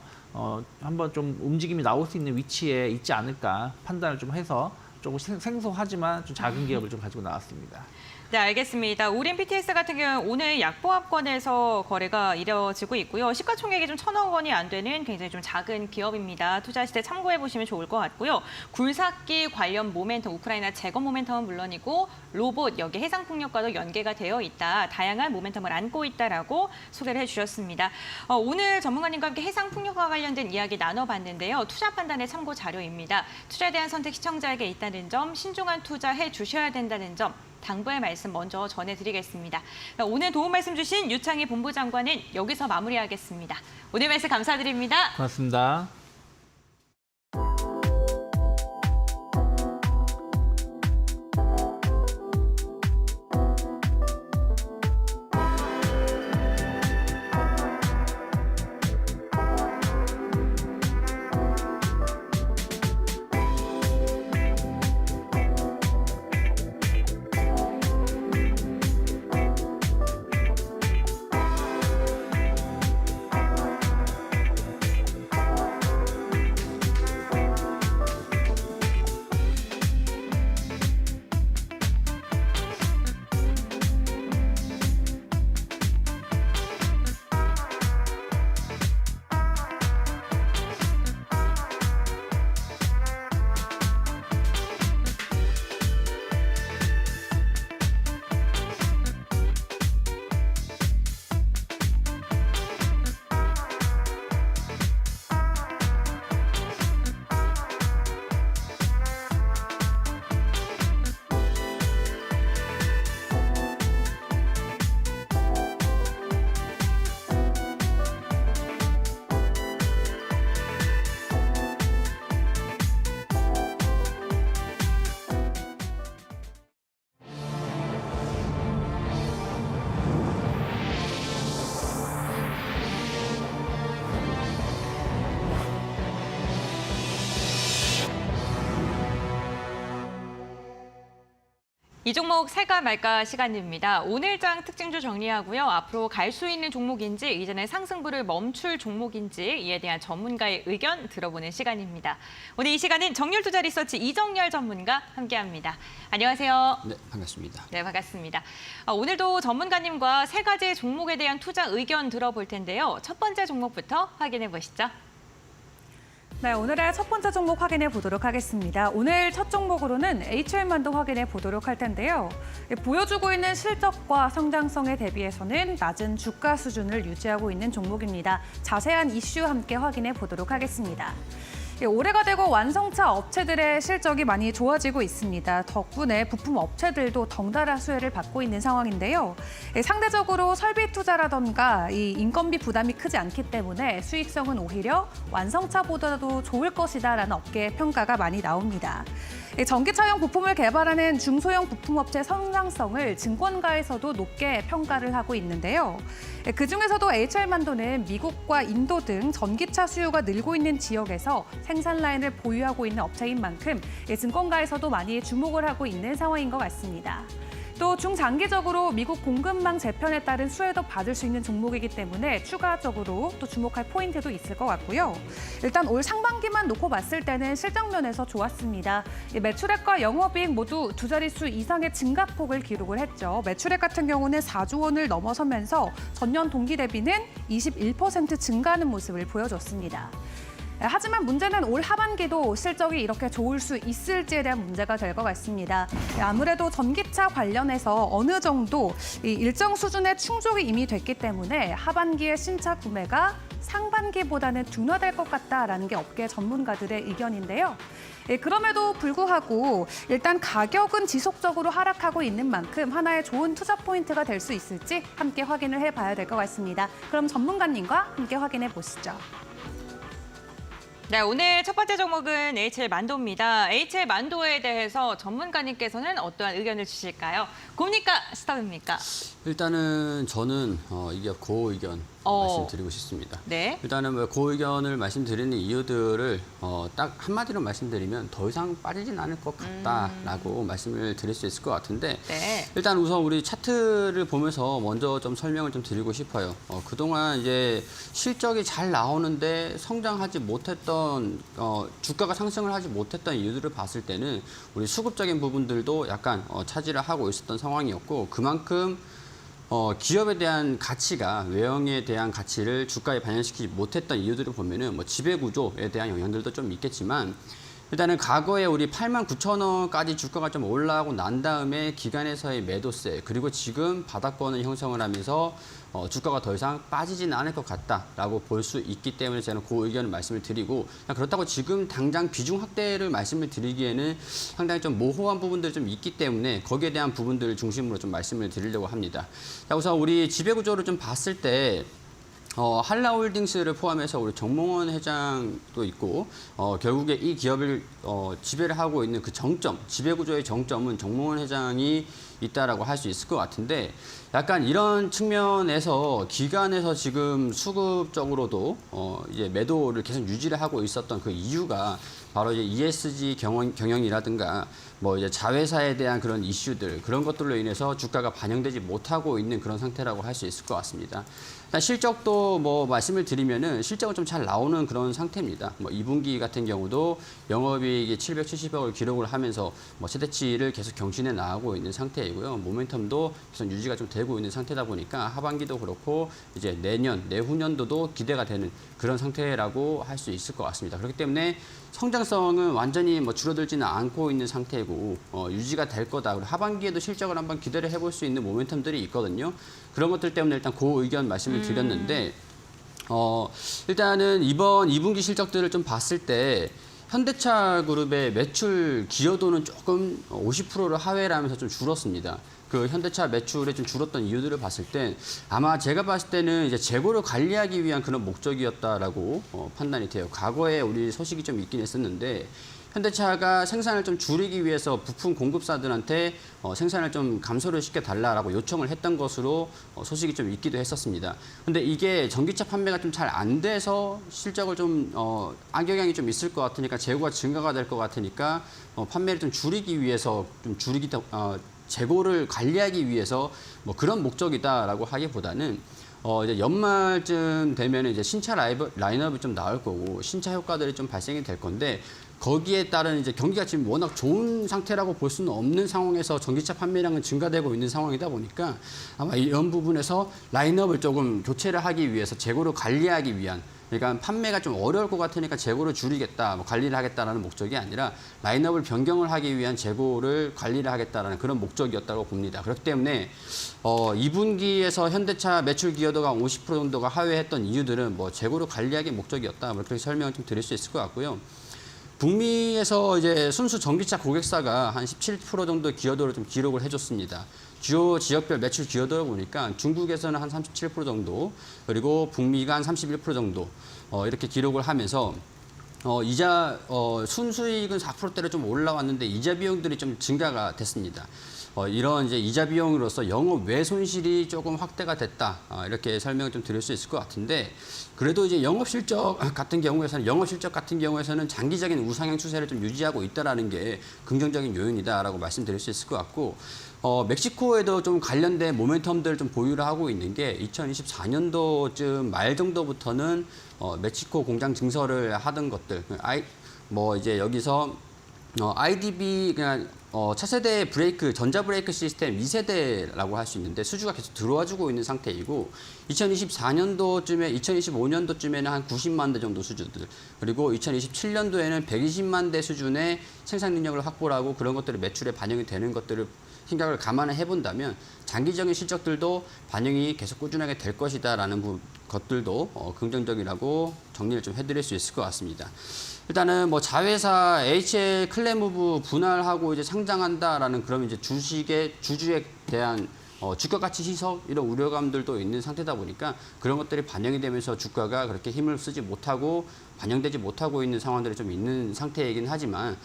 한번 좀 움직임이 나올 수 있는 위치에 있지 않을까 판단을 좀 해서 조금 생소하지만 좀 작은 기업을 좀 가지고 나왔습니다. 네, 알겠습니다. 우린 PTS 같은 경우는 오늘 약보합권에서 거래가 이뤄지고 있고요. 시가총액이 좀 1,000억 원이 안 되는 굉장히 좀 작은 기업입니다. 투자하실 때 참고해 보시면 좋을 것 같고요. 굴삭기 관련 모멘텀, 우크라이나 재건 모멘텀은 물론이고 로봇, 여기 해상풍력과도 연계가 되어 있다. 다양한 모멘텀을 안고 있다라고 소개를 해주셨습니다. 오늘 전문가님과 함께 해상풍력과 관련된 이야기 나눠봤는데요. 투자 판단의 참고 자료입니다. 투자에 대한 선택 시청자에게 있다는 점, 신중한 투자해 주셔야 된다는 점, 당부의 말씀 먼저 전해드리겠습니다. 오늘 도움 말씀 주신 유창희 본부장관은 여기서 마무리하겠습니다. 오늘 말씀 감사드립니다. 고맙습니다. 이 종목 살까 말까 시간입니다. 오늘장 특징주 정리하고요. 앞으로 갈 수 있는 종목인지, 이전에 상승부를 멈출 종목인지 이에 대한 전문가의 의견 들어보는 시간입니다. 오늘 이 시간은 정률투자 리서치 이정열 전문가 함께합니다. 안녕하세요. 네, 반갑습니다. 네, 반갑습니다. 오늘도 전문가님과 세 가지 종목에 대한 투자 의견 들어볼 텐데요. 첫 번째 종목부터 확인해 보시죠. 네, 오늘의 첫 번째 종목 확인해 보도록 하겠습니다. 오늘 첫 종목으로는 HL만도 확인해 보도록 할 텐데요. 보여주고 있는 실적과 성장성에 대비해서는 낮은 주가 수준을 유지하고 있는 종목입니다. 자세한 이슈 함께 확인해 보도록 하겠습니다. 올해가 되고 완성차 업체들의 실적이 많이 좋아지고 있습니다. 덕분에 부품 업체들도 덩달아 수혜를 받고 있는 상황인데요. 상대적으로 설비 투자라던가 이 인건비 부담이 크지 않기 때문에 수익성은 오히려 완성차보다도 좋을 것이다라는 업계 평가가 많이 나옵니다. 전기차용 부품을 개발하는 중소형 부품업체 성장성을 증권가에서도 높게 평가를 하고 있는데요. 그중에서도 HL만도는 미국과 인도 등 전기차 수요가 늘고 있는 지역에서 생산 라인을 보유하고 있는 업체인 만큼 증권가에서도 많이 주목을 하고 있는 상황인 것 같습니다. 또 중장기적으로 미국 공급망 재편에 따른 수혜도 받을 수 있는 종목이기 때문에 추가적으로 또 주목할 포인트도 있을 것 같고요. 일단 올 상반기만 놓고 봤을 때는 실적 면에서 좋았습니다. 매출액과 영업이익 모두 두 자릿수 이상의 증가폭을 기록을 했죠. 매출액 같은 경우는 4조 원을 넘어서면서 전년 동기 대비는 21% 증가하는 모습을 보여줬습니다. 하지만 문제는 올 하반기도 실적이 이렇게 좋을 수 있을지에 대한 문제가 될 것 같습니다. 아무래도 전기차 관련해서 어느 정도 일정 수준의 충족이 이미 됐기 때문에 하반기의 신차 구매가 상반기보다는 둔화될 것 같다라는 게 업계 전문가들의 의견인데요. 그럼에도 불구하고 일단 가격은 지속적으로 하락하고 있는 만큼 하나의 좋은 투자 포인트가 될 수 있을지 함께 확인을 해봐야 될 것 같습니다. 그럼 전문가님과 함께 확인해 보시죠. 네, 오늘 첫 번째 종목은 HL 만도입니다. HL 만도에 대해서 전문가님께서는 어떠한 의견을 주실까요? 고입니까? 스탑입니까? 일단은 저는 이 기업 고 의견 말씀드리고 싶습니다. 네. 일단은 고 의견을 말씀드리는 이유들을 딱 한마디로 말씀드리면 더 이상 빠지진 않을 것 같다라고 말씀을 드릴 수 있을 것 같은데 네. 일단 우선 우리 차트를 보면서 먼저 좀 설명을 좀 드리고 싶어요. 그동안 이제 실적이 잘 나오는데 성장하지 못했던 주가가 상승을 하지 못했던 이유들을 봤을 때는 우리 수급적인 부분들도 약간 차지를 하고 있었던 상황이었고 그만큼 기업에 대한 가치가 외형에 대한 가치를 주가에 반영시키지 못했던 이유들을 보면은 뭐 지배 구조에 대한 영향들도 좀 있겠지만 일단은 과거에 우리 89,000원까지 주가가 좀 올라가고 난 다음에 기관에서의 매도세 그리고 지금 바닥권을 형성을 하면서 주가가 더 이상 빠지지는 않을 것 같다라고 볼 수 있기 때문에 저는 그 의견을 말씀을 드리고 그렇다고 지금 당장 비중 확대를 말씀을 드리기에는 상당히 좀 모호한 부분들이 좀 있기 때문에 거기에 대한 부분들을 중심으로 좀 말씀을 드리려고 합니다. 자, 우선 우리 지배구조를 좀 봤을 때 한라홀딩스를 포함해서 우리 정몽원 회장도 있고 결국에 이 기업을 지배를 하고 있는 그 정점, 지배구조의 정점은 정몽원 회장이 있다라고 할 수 있을 것 같은데 약간 이런 측면에서 기관에서 지금 수급적으로도 이제 매도를 계속 유지를 하고 있었던 그 이유가 바로 이제 ESG 경영이라든가 뭐 이제 자회사에 대한 그런 이슈들 그런 것들로 인해서 주가가 반영되지 못하고 있는 그런 상태라고 할 수 있을 것 같습니다. 일단 실적도 뭐 말씀을 드리면은 실적은 좀 잘 나오는 그런 상태입니다. 뭐 2분기 같은 경우도 영업이익이 770억을 기록을 하면서 뭐 최대치를 계속 경신해 나가고 있는 상태이고요. 모멘텀도 계속 유지가 좀 되고 있는 상태다 보니까 하반기도 그렇고 이제 내년, 내후년도도 기대가 되는 그런 상태라고 할 수 있을 것 같습니다. 그렇기 때문에 성장성은 완전히 뭐 줄어들지는 않고 있는 상태고 유지가 될 거다. 그리고 하반기에도 실적을 한번 기대를 해볼 수 있는 모멘텀들이 있거든요. 그런 것들 때문에 일단 그 의견 말씀을 드렸는데 일단은 이번 2분기 실적들을 좀 봤을 때 현대차 그룹의 매출 기여도는 조금 50%를 하회를 하면서 좀 줄었습니다. 그 현대차 매출에 좀 줄었던 이유들을 봤을 때 아마 제가 봤을 때는 이제 재고를 관리하기 위한 그런 목적이었다라고 판단이 돼요. 과거에 우리 소식이 좀 있긴 했었는데 현대차가 생산을 좀 줄이기 위해서 부품 공급사들한테 생산을 좀 감소를 시켜달라고 요청을 했던 것으로 소식이 좀 있기도 했었습니다. 근데 이게 전기차 판매가 좀 잘 안 돼서 실적을 좀 악영향이 좀 있을 것 같으니까 재고가 증가가 될 것 같으니까 판매를 좀 줄이기 위해서 재고를 관리하기 위해서 뭐 그런 목적이다라고 하기보다는 이제 연말쯤 되면 이제 신차 라인업이 좀 나올 거고 신차 효과들이 좀 발생이 될 건데 거기에 따른 이제 경기가 지금 워낙 좋은 상태라고 볼 수는 없는 상황에서 전기차 판매량은 증가되고 있는 상황이다 보니까 아마 이런 부분에서 라인업을 조금 교체를 하기 위해서 재고를 관리하기 위한 그러니까 판매가 좀 어려울 것 같으니까 재고를 줄이겠다, 뭐 관리를 하겠다라는 목적이 아니라 라인업을 변경을 하기 위한 재고를 관리를 하겠다라는 그런 목적이었다고 봅니다. 그렇기 때문에 2분기에서 현대차 매출 기여도가 50% 정도가 하회했던 이유들은 뭐 재고를 관리하기 목적이었다, 뭐 그렇게 설명을 좀 드릴 수 있을 것 같고요. 북미에서 이제 순수 전기차 고객사가 한 17% 정도 기여도를 좀 기록을 해줬습니다. 주요 지역별 매출 기여도를 보니까 중국에서는 한 37% 정도, 그리고 북미가 한 31% 정도 이렇게 기록을 하면서 이자 순수익은 4%대로 좀 올라왔는데 이자 비용들이 좀 증가가 됐습니다. 이런 이제 이자 비용으로서 영업 외 손실이 조금 확대가 됐다, 이렇게 설명을 좀 드릴 수 있을 것 같은데 그래도 이제 영업 실적 같은 경우에서는 장기적인 우상향 추세를 좀 유지하고 있다라는 게 긍정적인 요인이다라고 말씀드릴 수 있을 것 같고 멕시코에도 좀 관련된 모멘텀들을 좀 보유를 하고 있는 게 2024년도쯤 말 정도부터는 멕시코 공장 증설을 하던 것들 뭐 이제 여기서 IDB 그냥 차세대 브레이크, 전자 브레이크 시스템 2세대라고 할 수 있는데 수주가 계속 들어와주고 있는 상태이고 2025년도쯤에는 한 90만 대 정도 수주들 그리고 2027년도에는 120만 대 수준의 생산 능력을 확보를 하고 그런 것들이 매출에 반영이 되는 것들을 생각을 감안해 본다면 장기적인 실적들도 반영이 계속 꾸준하게 될 것이다라는 것들도 긍정적이라고 정리를 좀 해드릴 수 있을 것 같습니다. 일단은 뭐 자회사 HL 클레무브 분할하고 이제 상장한다라는 그런 이제 주식의 주주에 대한 주가 가치 희석 이런 우려감들도 있는 상태다 보니까 그런 것들이 반영이 되면서 주가가 그렇게 힘을 쓰지 못하고 반영되지 못하고 있는 상황들이 좀 있는 상태이긴 하지만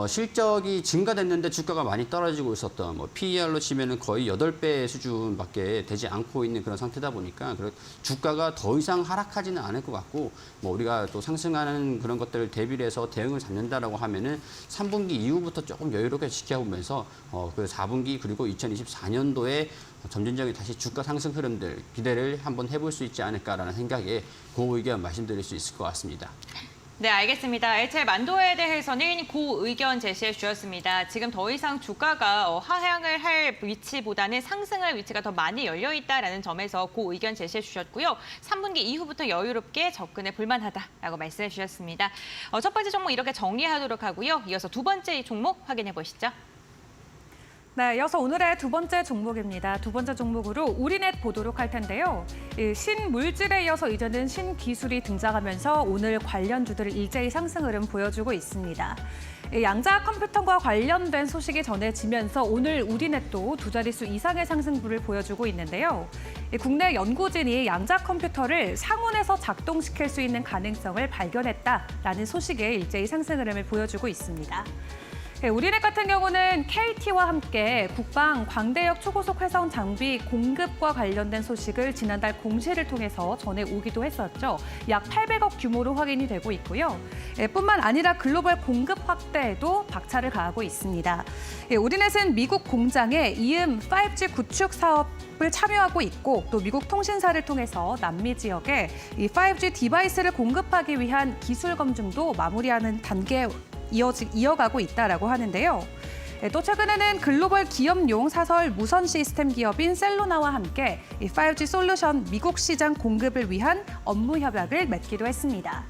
실적이 증가됐는데 주가가 많이 떨어지고 있었던 뭐 PER로 치면은 거의 8배 수준밖에 되지 않고 있는 그런 상태다 보니까 주가가 더 이상 하락하지는 않을 것 같고 뭐 우리가 또 상승하는 그런 것들을 대비를 해서 대응을 잡는다라고 하면은 3분기 이후부터 조금 여유롭게 지켜보면서 그 4분기 그리고 2024년도에 점진적인 다시 주가 상승 흐름들 기대를 한번 해볼 수 있지 않을까라는 생각에 그 의견 말씀드릴 수 있을 것 같습니다. 네, 알겠습니다. HL 만도에 대해서는 그 의견 제시해 주셨습니다. 지금 더 이상 주가가 하향을 할 위치보다는 상승할 위치가 더 많이 열려 있다라는 점에서 그 의견 제시해 주셨고요. 3분기 이후부터 여유롭게 접근해 볼만하다라고 말씀해 주셨습니다. 첫 번째 종목 이렇게 정리하도록 하고요. 이어서 두 번째 종목 확인해 보시죠. 네, 이어서 오늘의 두 번째 종목입니다. 두 번째 종목으로 우리넷 보도록 할 텐데요. 신물질에 이어서 이제는 신기술이 등장하면서 오늘 관련주들을 일제히 상승 흐름 보여주고 있습니다. 양자 컴퓨터와 관련된 소식이 전해지면서 오늘 우리넷도 두 자릿수 이상의 상승부를 보여주고 있는데요. 국내 연구진이 양자 컴퓨터를 상온에서 작동시킬 수 있는 가능성을 발견했다라는 소식에 일제히 상승 흐름을 보여주고 있습니다. 우리넷 같은 경우는 KT와 함께 국방 광대역 초고속 회성 장비 공급과 관련된 소식을 지난달 공시를 통해서 전해오기도 했었죠. 약 800억 규모로 확인이 되고 있고요. 뿐만 아니라 글로벌 공급 확대에도 박차를 가하고 있습니다. 우리넷은 미국 공장에 이음 5G 구축 사업을 참여하고 있고 또 미국 통신사를 통해서 남미 지역에 이 5G 디바이스를 공급하기 위한 기술 검증도 마무리하는 단계에 이어가고 있다라고 하는데요. 또 최근에는 글로벌 기업용 사설 무선 시스템 기업인 셀로나와 함께 이 5G 솔루션 미국 시장 공급을 위한 업무 협약을 맺기도 했습니다.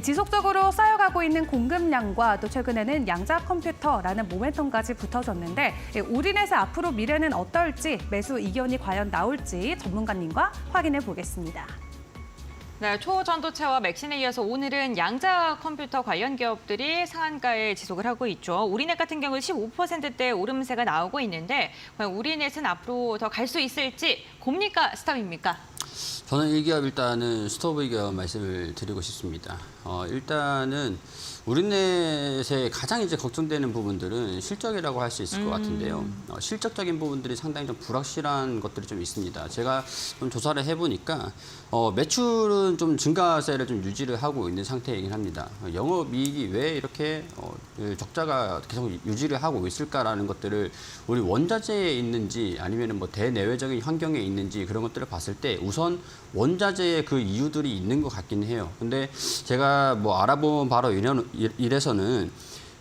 지속적으로 쌓여가고 있는 공급량과 또 최근에는 양자 컴퓨터라는 모멘텀까지 붙어졌는데 우리넷의 앞으로 미래는 어떨지 매수 이견이 과연 나올지 전문가님과 확인해 보겠습니다. 네, 초전도체와 맥신에 이어서 오늘은 양자 컴퓨터 관련 기업들이 상한가에 지속을 하고 있죠. 우리넷 같은 경우 15%대 오름세가 나오고 있는데 과연 우리넷은 앞으로 더 갈 수 있을지 곰니까 스탑입니까? 저는 1기업 일단은 스톱 의견 말씀을 드리고 싶습니다. 일단은 우리넷의 가장 이제 걱정되는 부분들은 실적이라고 할 수 있을 것 같은데요. 실적적인 부분들이 상당히 좀 불확실한 것들이 좀 있습니다. 제가 좀 조사를 해보니까 매출은 좀 증가세를 좀 유지를 하고 있는 상태이긴 합니다. 영업이익이 왜 이렇게 적자가 계속 유지를 하고 있을까라는 것들을 우리 원자재에 있는지 아니면 뭐 대내외적인 환경에 있는지 그런 것들을 봤을 때 우선 원자재의 그 이유들이 있는 것 같긴 해요. 근데 제가 뭐 알아본 바로 이래서는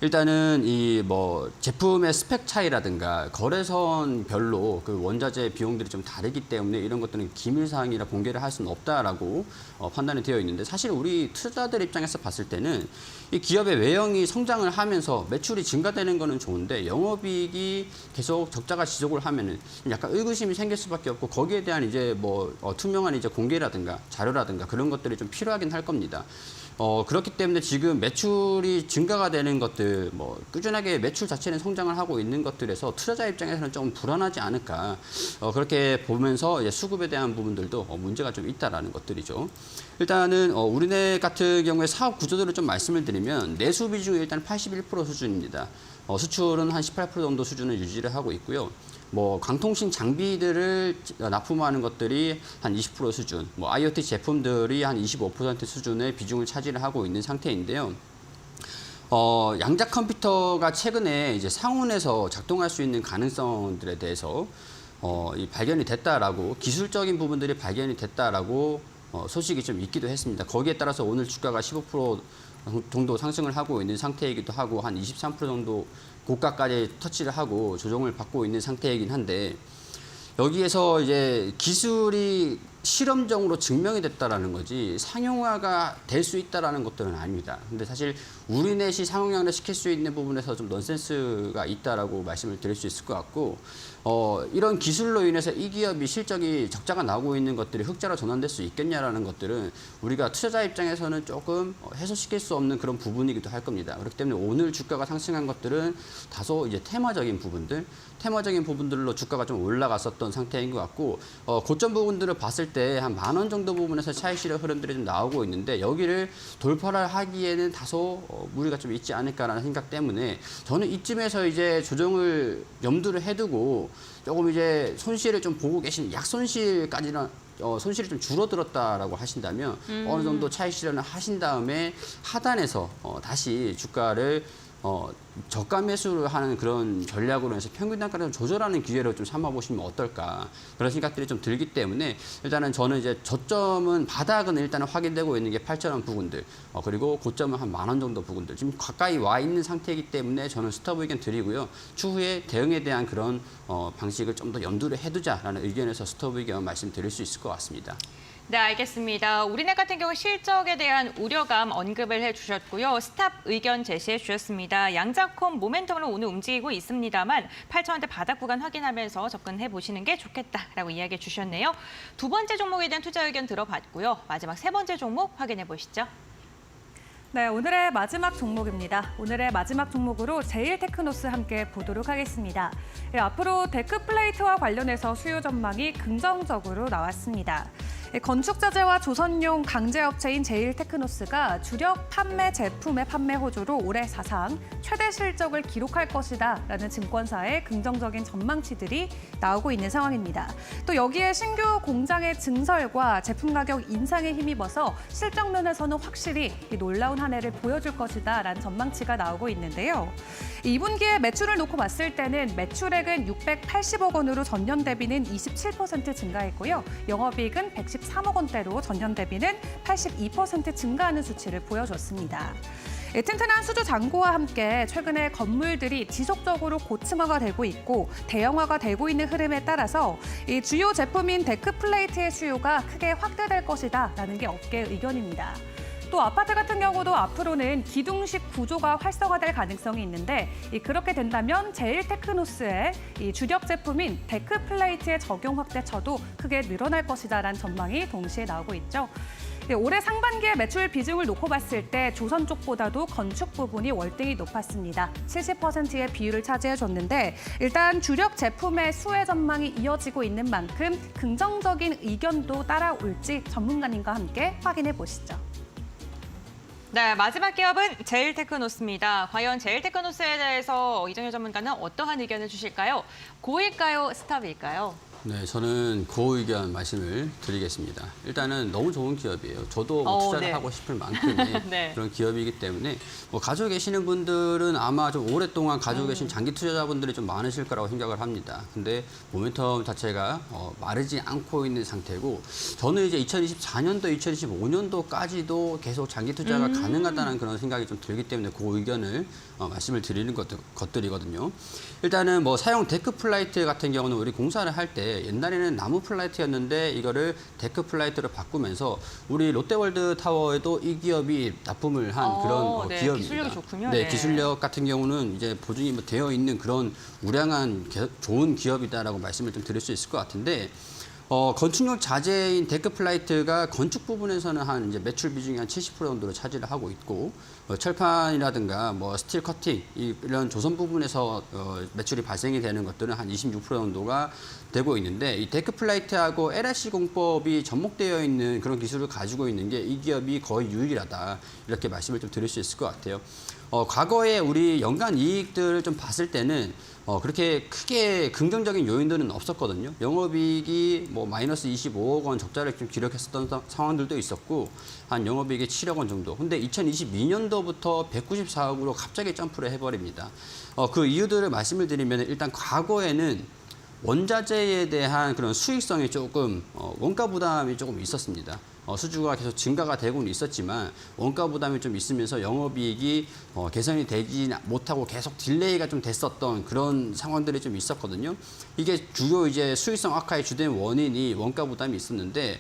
일단은 이 뭐 제품의 스펙 차이라든가 거래선별로 그 원자재 비용들이 좀 다르기 때문에 이런 것들은 기밀 사항이라 공개를 할 수는 없다라고 판단이 되어 있는데 사실 우리 투자자들 입장에서 봤을 때는 이 기업의 외형이 성장을 하면서 매출이 증가되는 거는 좋은데 영업이익이 계속 적자가 지속을 하면은 약간 의구심이 생길 수밖에 없고 거기에 대한 이제 뭐 투명한 이제 공개라든가 자료라든가 그런 것들이 좀 필요하긴 할 겁니다. 그렇기 때문에 지금 매출이 증가가 되는 것들, 뭐 꾸준하게 매출 자체는 성장을 하고 있는 것들에서 투자자 입장에서는 좀 불안하지 않을까 그렇게 보면서 이제 수급에 대한 부분들도 문제가 좀 있다라는 것들이죠. 일단은 우리넷 같은 경우에 사업 구조들을 좀 말씀을 드리면 내수 비중이 일단 81% 수준입니다. 수출은 한 18% 정도 수준을 유지를 하고 있고요. 뭐 강통신 장비들을 납품하는 것들이 한 20% 수준, 뭐 IoT 제품들이 한 25% 수준의 비중을 차지를 하고 있는 상태인데요. 양자 컴퓨터가 최근에 이제 상온에서 작동할 수 있는 가능성들에 대해서 이 발견이 됐다라고 기술적인 부분들이 발견이 됐다라고 소식이 좀 있기도 했습니다. 거기에 따라서 오늘 주가가 15% 정도 상승을 하고 있는 상태이기도 하고 한 23% 정도 고가까지 터치를 하고 조정을 받고 있는 상태이긴 한데 여기에서 이제 기술이 실험적으로 증명이 됐다라는 거지 상용화가 될 수 있다라는 것들은 아닙니다. 근데 사실 우리넷이 상용화를 시킬 수 있는 부분에서 좀 넌센스가 있다라고 말씀을 드릴 수 있을 것 같고 이런 기술로 인해서 이 기업이 실적이 적자가 나오고 있는 것들이 흑자로 전환될 수 있겠냐라는 것들은 우리가 투자자 입장에서는 조금 해소시킬 수 없는 그런 부분이기도 할 겁니다. 그렇기 때문에 오늘 주가가 상승한 것들은 다소 이제 테마적인 부분들로 주가가 좀 올라갔었던 상태인 것 같고 고점 부분들을 봤을 때 한 10,000원 정도 부분에서 차익 실현 흐름들이 좀 나오고 있는데 여기를 돌파를 하기에는 다소 무리가 좀 있지 않을까라는 생각 때문에 저는 이쯤에서 이제 조정을 염두를 해두고 조금 이제 손실을 좀 보고 계신 약손실까지는 손실이 좀 줄어들었다라고 하신다면 어느 정도 차익 실현을 하신 다음에 하단에서 다시 주가를 저가 매수를 하는 그런 전략으로 해서 평균 단가를 좀 조절하는 기회를 좀 삼아보시면 어떨까 그런 생각들이 좀 들기 때문에 일단은 저는 이제 저점은 바닥은 일단은 확인되고 있는 게 8,000원 부근들 그리고 고점은 한 10,000원 정도 부근들 지금 가까이 와 있는 상태이기 때문에 저는 스톱 의견 드리고요 추후에 대응에 대한 그런 방식을 좀 더 염두를 해두자라는 의견에서 스톱 의견 말씀드릴 수 있을 것 같습니다. 네, 알겠습니다. 우리넷 같은 경우 실적에 대한 우려감 언급을 해주셨고요. 스탑 의견 제시해 주셨습니다. 양자콤 모멘텀으로 오늘 움직이고 있습니다만 8,000원대 바닥 구간 확인하면서 접근해 보시는 게 좋겠다라고 이야기해 주셨네요. 두 번째 종목에 대한 투자 의견 들어봤고요. 마지막 세 번째 종목 확인해 보시죠. 네, 오늘의 마지막 종목입니다. 오늘의 마지막 종목으로 제일테크노스 함께 보도록 하겠습니다. 앞으로 데크플레이트와 관련해서 수요 전망이 긍정적으로 나왔습니다. 건축자재와 조선용 강제업체인 제일테크노스가 주력 판매 제품의 판매 호조로 올해 사상 최대 실적을 기록할 것이다라는 증권사의 긍정적인 전망치들이 나오고 있는 상황입니다. 또 여기에 신규 공장의 증설과 제품 가격 인상에 힘입어서 실적 면에서는 확실히 놀라운 한 해를 보여줄 것이다라는 전망치가 나오고 있는데요. 2분기에 매출을 놓고 봤을 때는 매출액은 680억 원으로 전년 대비는 27% 증가했고요. 영업이익은 113억 원대로 전년 대비는 82% 증가하는 수치를 보여줬습니다. 튼튼한 수주 잔고와 함께 최근에 건물들이 지속적으로 고층화가 되고 있고 대형화가 되고 있는 흐름에 따라서 이 주요 제품인 데크플레이트의 수요가 크게 확대될 것이다라는 게 업계 의견입니다. 또 아파트 같은 경우도 앞으로는 기둥식 구조가 활성화될 가능성이 있는데 그렇게 된다면 제일테크노스의 이 주력 제품인 데크플레이트의 적용 확대처도 크게 늘어날 것이다라는 전망이 동시에 나오고 있죠. 올해 상반기의 매출 비중을 놓고 봤을 때 조선 쪽보다도 건축 부분이 월등히 높았습니다. 70%의 비율을 차지해줬는데 일단 주력 제품의 수혜 전망이 이어지고 있는 만큼 긍정적인 의견도 따라올지 전문가님과 함께 확인해 보시죠. 네, 마지막 기업은 제일테크노스입니다. 과연 제일테크노스에 대해서 이정효 전문가는 어떠한 의견을 주실까요? 고일까요? 스탑일까요? 네, 저는 그 의견 말씀을 드리겠습니다. 일단은 너무 좋은 기업이에요. 저도 투자를 네. 하고 싶을 만큼의 네. 그런 기업이기 때문에 가지고 계시는 분들은 아마 좀 오랫동안 가지고 계신 장기 투자자분들이 좀 많으실 거라고 생각을 합니다. 근데 모멘텀 자체가 마르지 않고 있는 상태고 저는 이제 2024년도, 2025년도까지도 계속 장기 투자가 가능하다는 그런 생각이 좀 들기 때문에 그 의견을 말씀을 드리는 것들이거든요. 일단은 사용 데크 플라이트 같은 경우는 우리 공사를 할 때 옛날에는 나무 플라이트였는데 이거를 데크 플라이트로 바꾸면서 우리 롯데월드 타워에도 이 기업이 납품을 한 그런 네, 기업입니다. 기술력이 좋군요. 네, 네. 기술력 같은 경우는 이제 보증이 되어 있는 그런 우량한 좋은 기업이다라고 말씀을 좀 드릴 수 있을 것 같은데. 건축용 자재인 데크플라이트가 건축 부분에서는 한 이제 매출 비중이 한 70% 정도를 차지를 하고 있고 철판이라든가 스틸 커팅 이런 조선 부분에서 매출이 발생이 되는 것들은 한 26% 정도가 되고 있는데 이 데크플라이트하고 LSC 공법이 접목되어 있는 그런 기술을 가지고 있는 게 이 기업이 거의 유일하다 이렇게 말씀을 좀 드릴 수 있을 것 같아요. 과거에 우리 연간 이익들을 좀 봤을 때는 그렇게 크게 긍정적인 요인들은 없었거든요. 영업이익이 마이너스 25억 원 적자를 좀 기록했었던 상황들도 있었고 한 영업이익이 7억 원 정도. 근데 2022년도부터 194억으로 갑자기 점프를 해버립니다. 그 이유들을 말씀을 드리면 일단 과거에는 원자재에 대한 그런 수익성이 조금 원가 부담이 조금 있었습니다. 수주가 계속 증가가 되고는 있었지만 원가 부담이 좀 있으면서 영업이익이 개선이 되지 못하고 계속 딜레이가 좀 됐었던 그런 상황들이 좀 있었거든요. 이게 주요 이제 수익성 악화의 주된 원인이 원가 부담이 있었는데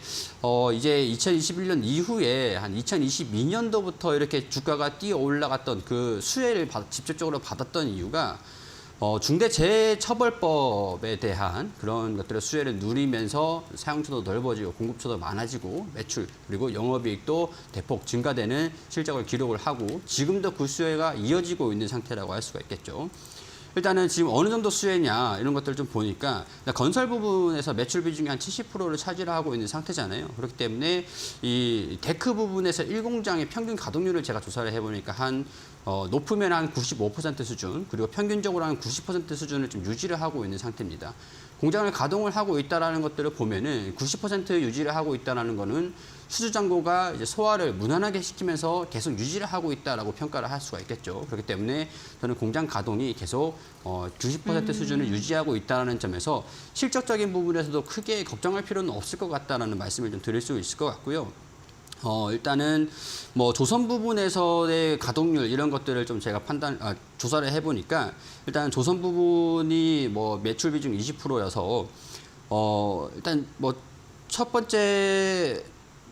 이제 2021년 이후에 한 2022년도부터 이렇게 주가가 뛰어 올라갔던 그 수혜를 직접적으로 받았던 이유가 중대재해처벌법에 대한 그런 것들의 수혜를 누리면서 사용처도 넓어지고 공급처도 많아지고 매출 그리고 영업이익도 대폭 증가되는 실적을 기록을 하고 지금도 그 수혜가 이어지고 있는 상태라고 할 수가 있겠죠. 일단은 지금 어느 정도 수혜냐 이런 것들을 좀 보니까 건설 부분에서 매출 비중이 한 70%를 차지하고 있는 상태잖아요. 그렇기 때문에 이 데크 부분에서 1공장의 평균 가동률을 제가 조사를 해보니까 높으면 한 95% 수준, 그리고 평균적으로 한 90% 수준을 좀 유지를 하고 있는 상태입니다. 공장을 가동을 하고 있다는 것들을 보면은 90% 유지를 하고 있다는 거는 수주잔고가 이제 소화를 무난하게 시키면서 계속 유지를 하고 있다라고 평가를 할 수가 있겠죠. 그렇기 때문에 저는 공장 가동이 계속 90% 수준을 유지하고 있다는 점에서 실적적인 부분에서도 크게 걱정할 필요는 없을 것 같다는 말씀을 좀 드릴 수 있을 것 같고요. 일단은 뭐 조선 부분에서의 가동률 이런 것들을 좀 제가 조사를 해보니까 일단 조선 부분이 뭐 매출 비중 20%여서 일단 뭐 첫 번째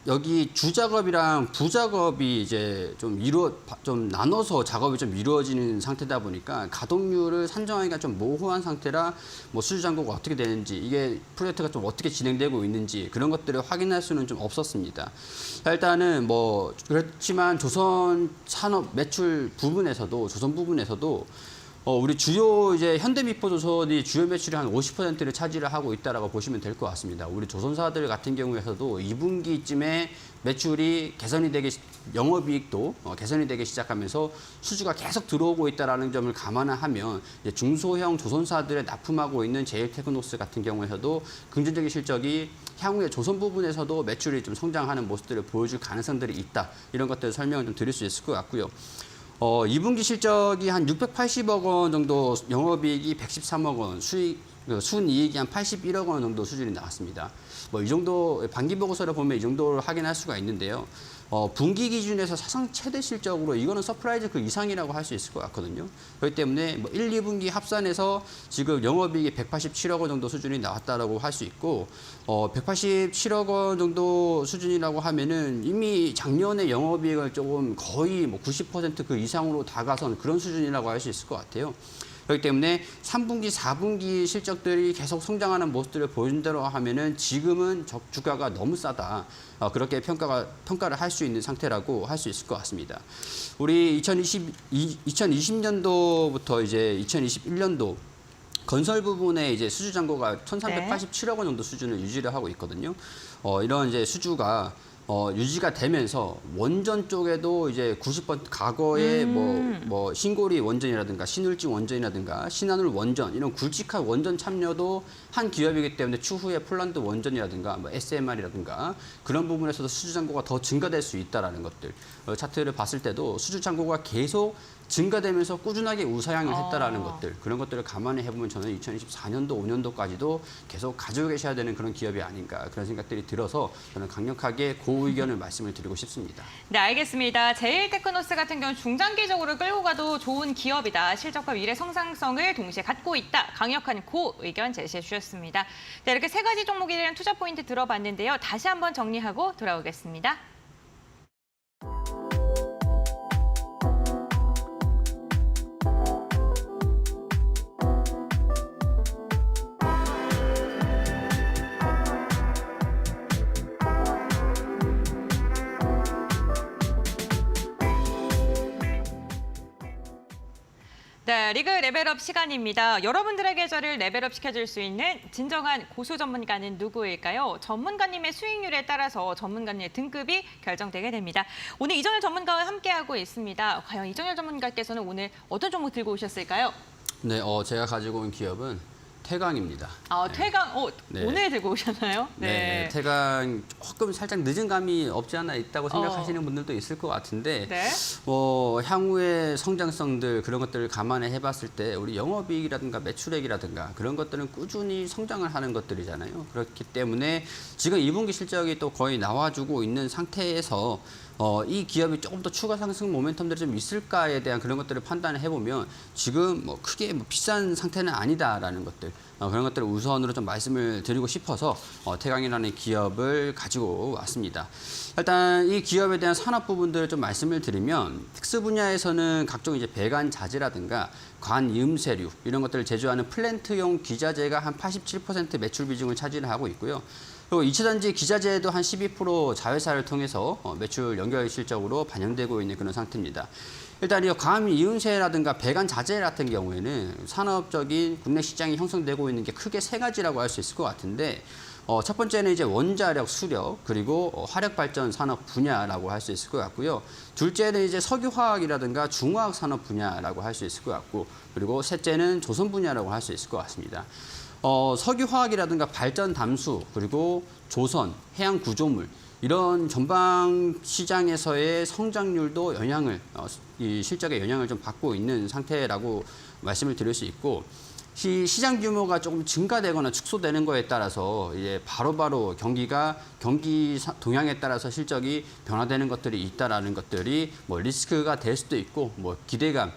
여기 주작업이랑 부작업이 이제 좀 나눠서 작업이 좀 이루어지는 상태다 보니까 가동률을 산정하기가 좀 모호한 상태라 뭐 수주잔고가 어떻게 되는지 이게 프로젝트가 좀 어떻게 진행되고 있는지 그런 것들을 확인할 수는 좀 없었습니다. 일단은 뭐 그렇지만 조선 산업 매출 부분에서도 조선 부분에서도 우리 주요 이제 현대미포조선이 주요 매출의 한 50%를 차지를 하고 있다라고 보시면 될 것 같습니다. 우리 조선사들 같은 경우에서도 2분기쯤에 매출이 영업이익도 개선이 되기 시작하면서 수주가 계속 들어오고 있다라는 점을 감안하면 이제 중소형 조선사들에 납품하고 있는 제일테크노스 같은 경우에서도 긍정적인 실적이 향후에 조선 부분에서도 매출이 좀 성장하는 모습들을 보여줄 가능성들이 있다. 이런 것들을 설명을 좀 드릴 수 있을 것 같고요. 2분기 실적이 한 680억 원 정도, 영업이익이 113억 원, 순이익이 한 81억 원 정도 수준이 나왔습니다. 뭐 이 정도 반기 보고서를 보면 이 정도를 확인할 수가 있는데요. 분기 기준에서 사상 최대 실적으로 이거는 서프라이즈 그 이상이라고 할 수 있을 것 같거든요. 그렇기 때문에 뭐 1, 2분기 합산해서 지금 영업이익이 187억 원 정도 수준이 나왔다라고 할 수 있고 187억 원 정도 수준이라고 하면은 이미 작년에 영업이익을 조금 거의 뭐 90% 그 이상으로 다가선 그런 수준이라고 할 수 있을 것 같아요. 그렇기 때문에 3분기, 4분기 실적들이 계속 성장하는 모습들을 보여준다고 하면은 지금은 주가가 너무 싸다. 그렇게 평가를 할 수 있는 상태라고 할 수 있을 것 같습니다. 우리 2020년도부터 이제 2021년도 건설 부분에 이제 수주 잔고가 1,387억 원 정도 수준을 유지를 하고 있거든요. 이런 이제 수주가 유지가 되면서 원전 쪽에도 이제 90% 과거에 뭐 신고리 원전이라든가 신울지 원전이라든가 신한울 원전 이런 굵직한 원전 참여도 한 기업이기 때문에 추후에 폴란드 원전이라든가 뭐 SMR이라든가 그런 부분에서도 수주 잔고가 더 증가될 수 있다라는 것들 차트를 봤을 때도 수주 잔고가 계속 증가되면서 꾸준하게 우상향을 했다라는 것들 그런 것들을 감안해 해보면 저는 2024년도 5년도까지도 계속 가지고 계셔야 되는 그런 기업이 아닌가 그런 생각들이 들어서 저는 강력하게 그 의견을 말씀을 드리고 싶습니다. 네, 알겠습니다. 제일테크노스 같은 경우는 중장기적으로 끌고 가도 좋은 기업이다. 실적과 미래 성장성을 동시에 갖고 있다. 강력한 그 의견 제시해 주셨습니다. 네, 이렇게 세 가지 종목에 대한 투자 포인트 들어봤는데요. 다시 한번 정리하고 돌아오겠습니다. 네, 리그 레벨업 시간입니다. 여러분들의 계절을 레벨업 시켜줄 수 있는 진정한 고수 전문가는 누구일까요? 전문가님의 수익률에 따라서 전문가님의 등급이 결정되게 됩니다. 오늘 이정열 전문가와 함께하고 있습니다. 과연 이정열 전문가께서는 오늘 어떤 종목 들고 오셨을까요? 네, 제가 가지고 온 기업은 태강입니다. 퇴강, 네. 오늘 들고 오셨나요? 네, 태강 조금 살짝 늦은 감이 없지 않아 있다고 생각하시는 분들도 있을 것 같은데 네. 향후의 성장성들 그런 것들을 감안해 봤을 때 우리 영업이익이라든가 매출액이라든가 그런 것들은 꾸준히 성장을 하는 것들이잖아요. 그렇기 때문에 지금 2분기 실적이 또 거의 나와주고 있는 상태에서 이 기업이 조금 더 추가 상승 모멘텀들이 좀 있을까에 대한 그런 것들을 판단을 해보면 지금 크게 비싼 상태는 아니다라는 것들 그런 것들을 우선으로 좀 말씀을 드리고 싶어서 태강이라는 기업을 가지고 왔습니다. 일단 이 기업에 대한 산업 부분들을 좀 말씀을 드리면 특수 분야에서는 각종 이제 배관 자재라든가 관음세류 이런 것들을 제조하는 플랜트용 기자재가 한 87% 매출 비중을 차지를 하고 있고요. 그리고 2차전지 기자재도 한 12% 자회사를 통해서 매출 연결 실적으로 반영되고 있는 그런 상태입니다. 일단 이 감 이음새라든가 배관 자재 같은 경우에는 산업적인 국내 시장이 형성되고 있는 게 크게 세 가지라고 할 수 있을 것 같은데 첫 번째는 이제 원자력 수력 그리고 화력 발전 산업 분야라고 할 수 있을 것 같고요. 둘째는 이제 석유화학이라든가 중화학 산업 분야라고 할 수 있을 것 같고 그리고 셋째는 조선 분야라고 할 수 있을 것 같습니다. 석유화학이라든가 발전 담수 그리고 조선, 해양 구조물 이런 전방 시장에서의 성장률도 이 실적에 영향을 좀 받고 있는 상태라고 말씀을 드릴 수 있고 시장 규모가 조금 증가되거나 축소되는 거에 따라서 이제 바로바로 경기 동향에 따라서 실적이 변화되는 것들이 있다라는 것들이 리스크가 될 수도 있고 기대감,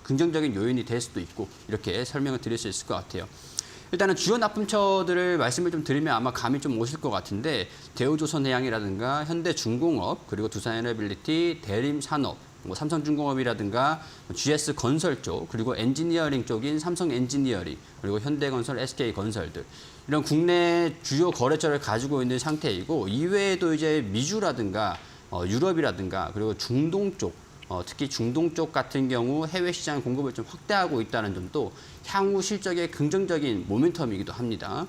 긍정적인 요인이 될 수도 있고 이렇게 설명을 드릴 수 있을 것 같아요. 일단은 주요 납품처들을 말씀을 좀 드리면 아마 감이 좀 오실 것 같은데 대우조선해양이라든가 현대중공업 그리고 두산에너빌리티, 대림산업, 삼성중공업이라든가 GS건설 쪽 그리고 엔지니어링 쪽인 삼성엔지니어링 그리고 현대건설, SK건설들 이런 국내 주요 거래처를 가지고 있는 상태이고 이외에도 이제 미주라든가 유럽이라든가 그리고 중동 쪽 특히 중동 쪽 같은 경우 해외 시장 공급을 좀 확대하고 있다는 점도 향후 실적의 긍정적인 모멘텀이기도 합니다.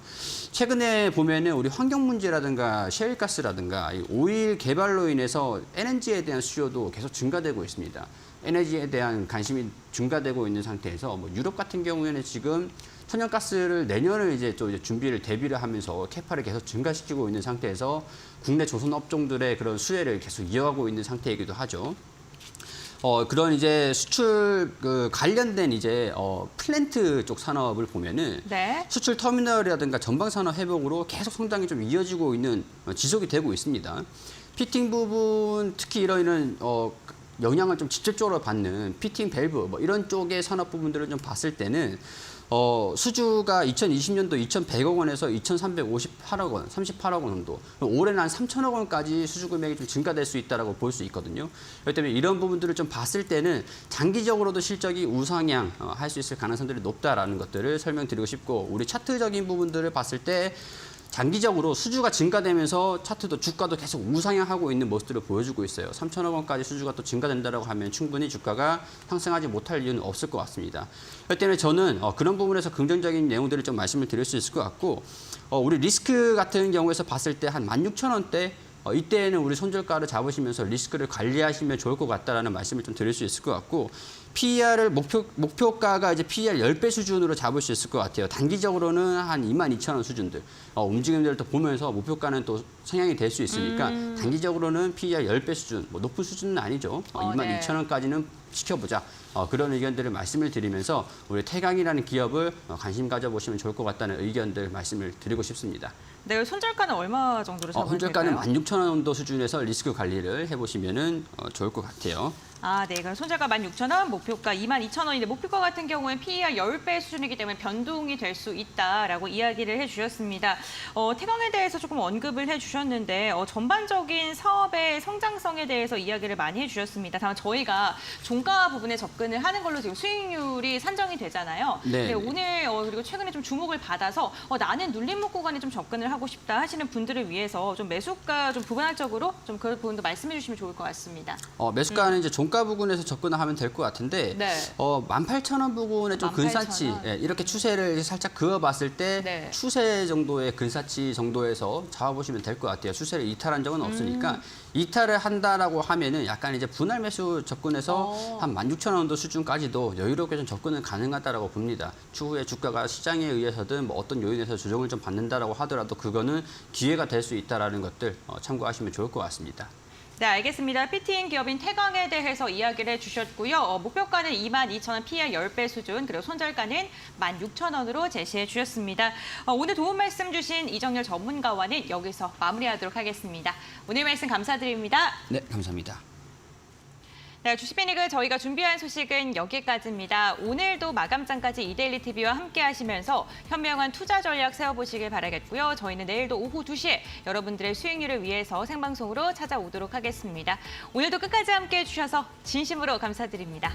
최근에 보면은 우리 환경 문제라든가 셰일가스라든가 오일 개발로 인해서 LNG에 대한 수요도 계속 증가되고 있습니다. 에너지에 대한 관심이 증가되고 있는 상태에서 유럽 같은 경우에는 지금 천연가스를 내년을 이제 대비를 하면서 캐파를 계속 증가시키고 있는 상태에서 국내 조선 업종들의 그런 수혜를 계속 이어가고 있는 상태이기도 하죠. 그런 이제 수출 관련된 이제 플랜트 쪽 산업을 보면은 네. 수출 터미널이라든가 전방 산업 회복으로 계속 성장이 좀 이어지고 있는 지속이 되고 있습니다. 피팅 부분 특히 이런 영향을 좀 직접적으로 받는 피팅 밸브 이런 쪽의 산업 부분들을 좀 봤을 때는 수주가 2020년도 2,100억 원에서 2,358억 원, 38억 원 정도. 올해는 한 3,000억 원까지 수주 금액이 좀 증가될 수 있다라고 볼 수 있거든요. 그렇기 때문에 이런 부분들을 좀 봤을 때는 장기적으로도 실적이 우상향 할 수 있을 가능성들이 높다라는 것들을 설명드리고 싶고 우리 차트적인 부분들을 봤을 때 장기적으로 수주가 증가되면서 차트도 주가도 계속 우상향하고 있는 모습들을 보여주고 있어요. 3,000억 원까지 수주가 또 증가된다고 하면 충분히 주가가 상승하지 못할 이유는 없을 것 같습니다. 그렇기 때문에 저는 그런 부분에서 긍정적인 내용들을 좀 말씀을 드릴 수 있을 것 같고 우리 리스크 같은 경우에서 봤을 때 한 16,000원대 이때에는 우리 손절가를 잡으시면서 리스크를 관리하시면 좋을 것 같다라는 말씀을 좀 드릴 수 있을 것 같고 PER을 목표가가 이제 PER 10배 수준으로 잡을 수 있을 것 같아요. 단기적으로는 한 22,000원 수준들 움직임들을 또 보면서 목표가는 또 성향이 될 수 있으니까 단기적으로는 PER 10배 수준, 높은 수준은 아니죠. 22,000원까지는 지켜보자. 그런 의견들을 말씀을 드리면서 우리 태강이라는 기업을 관심 가져보시면 좋을 것 같다는 의견들 말씀을 드리고 싶습니다. 네, 손절가는 얼마 정도로 잡으면 될까요? 손절가는 16,000원 정도 수준에서 리스크 관리를 해보시면 좋을 것 같아요. 네. 그럼 손절가 16,000원, 목표가 22,000원인데 목표가 같은 경우엔 PER 10배 수준이기 때문에 변동이 될 수 있다라고 이야기를 해주셨습니다. 태강에 대해서 조금 언급을 해주셨는데 전반적인 사업의 성장성에 대해서 이야기를 많이 해주셨습니다. 다만 저희가 종가 부분에 접근을 하는 걸로 지금 수익률이 산정이 되잖아요. 네. 오늘 그리고 최근에 좀 주목을 받아서 나는 눌림목 구간에 좀 접근을 하고 싶다 하시는 분들을 위해서 좀 매수가 좀 부분적으로 좀 그 부분도 말씀해 주시면 좋을 것 같습니다. 매수가는 이제 종가 부분에서 접근하면 될 것 같은데 네. 18,000원 부분에 좀 18,000원. 근사치 이렇게 추세를 살짝 그어봤을 때 네. 추세 정도의 근사치 정도에서 잡아보시면 될 것 같아요. 추세를 이탈한 적은 없으니까 이탈을 한다라고 하면은 약간 이제 분할 매수 접근해서 한 16,000원 정도 수준까지도 여유롭게 좀 접근은 가능하다라고 봅니다. 추후에 주가가 시장에 의해서든 뭐 어떤 요인에서 조정을 좀 받는다라고 하더라도 그거는 기회가 될 수 있다라는 것들 참고하시면 좋을 것 같습니다. 네, 알겠습니다. PT인 기업인 태광에 대해서 이야기를 해주셨고요. 목표가는 22,000원, PR 10배 수준, 그리고 손절가는 16,000원으로 제시해 주셨습니다. 오늘 도움 말씀 주신 이정열 전문가와는 여기서 마무리하도록 하겠습니다. 오늘 말씀 감사드립니다. 네, 감사합니다. 네, 주식비니그 저희가 준비한 소식은 여기까지입니다. 오늘도 마감장까지 이데일리 TV와 함께 하시면서 현명한 투자 전략 세워보시길 바라겠고요. 저희는 내일도 오후 2시에 여러분들의 수익률을 위해서 생방송으로 찾아오도록 하겠습니다. 오늘도 끝까지 함께해 주셔서 진심으로 감사드립니다.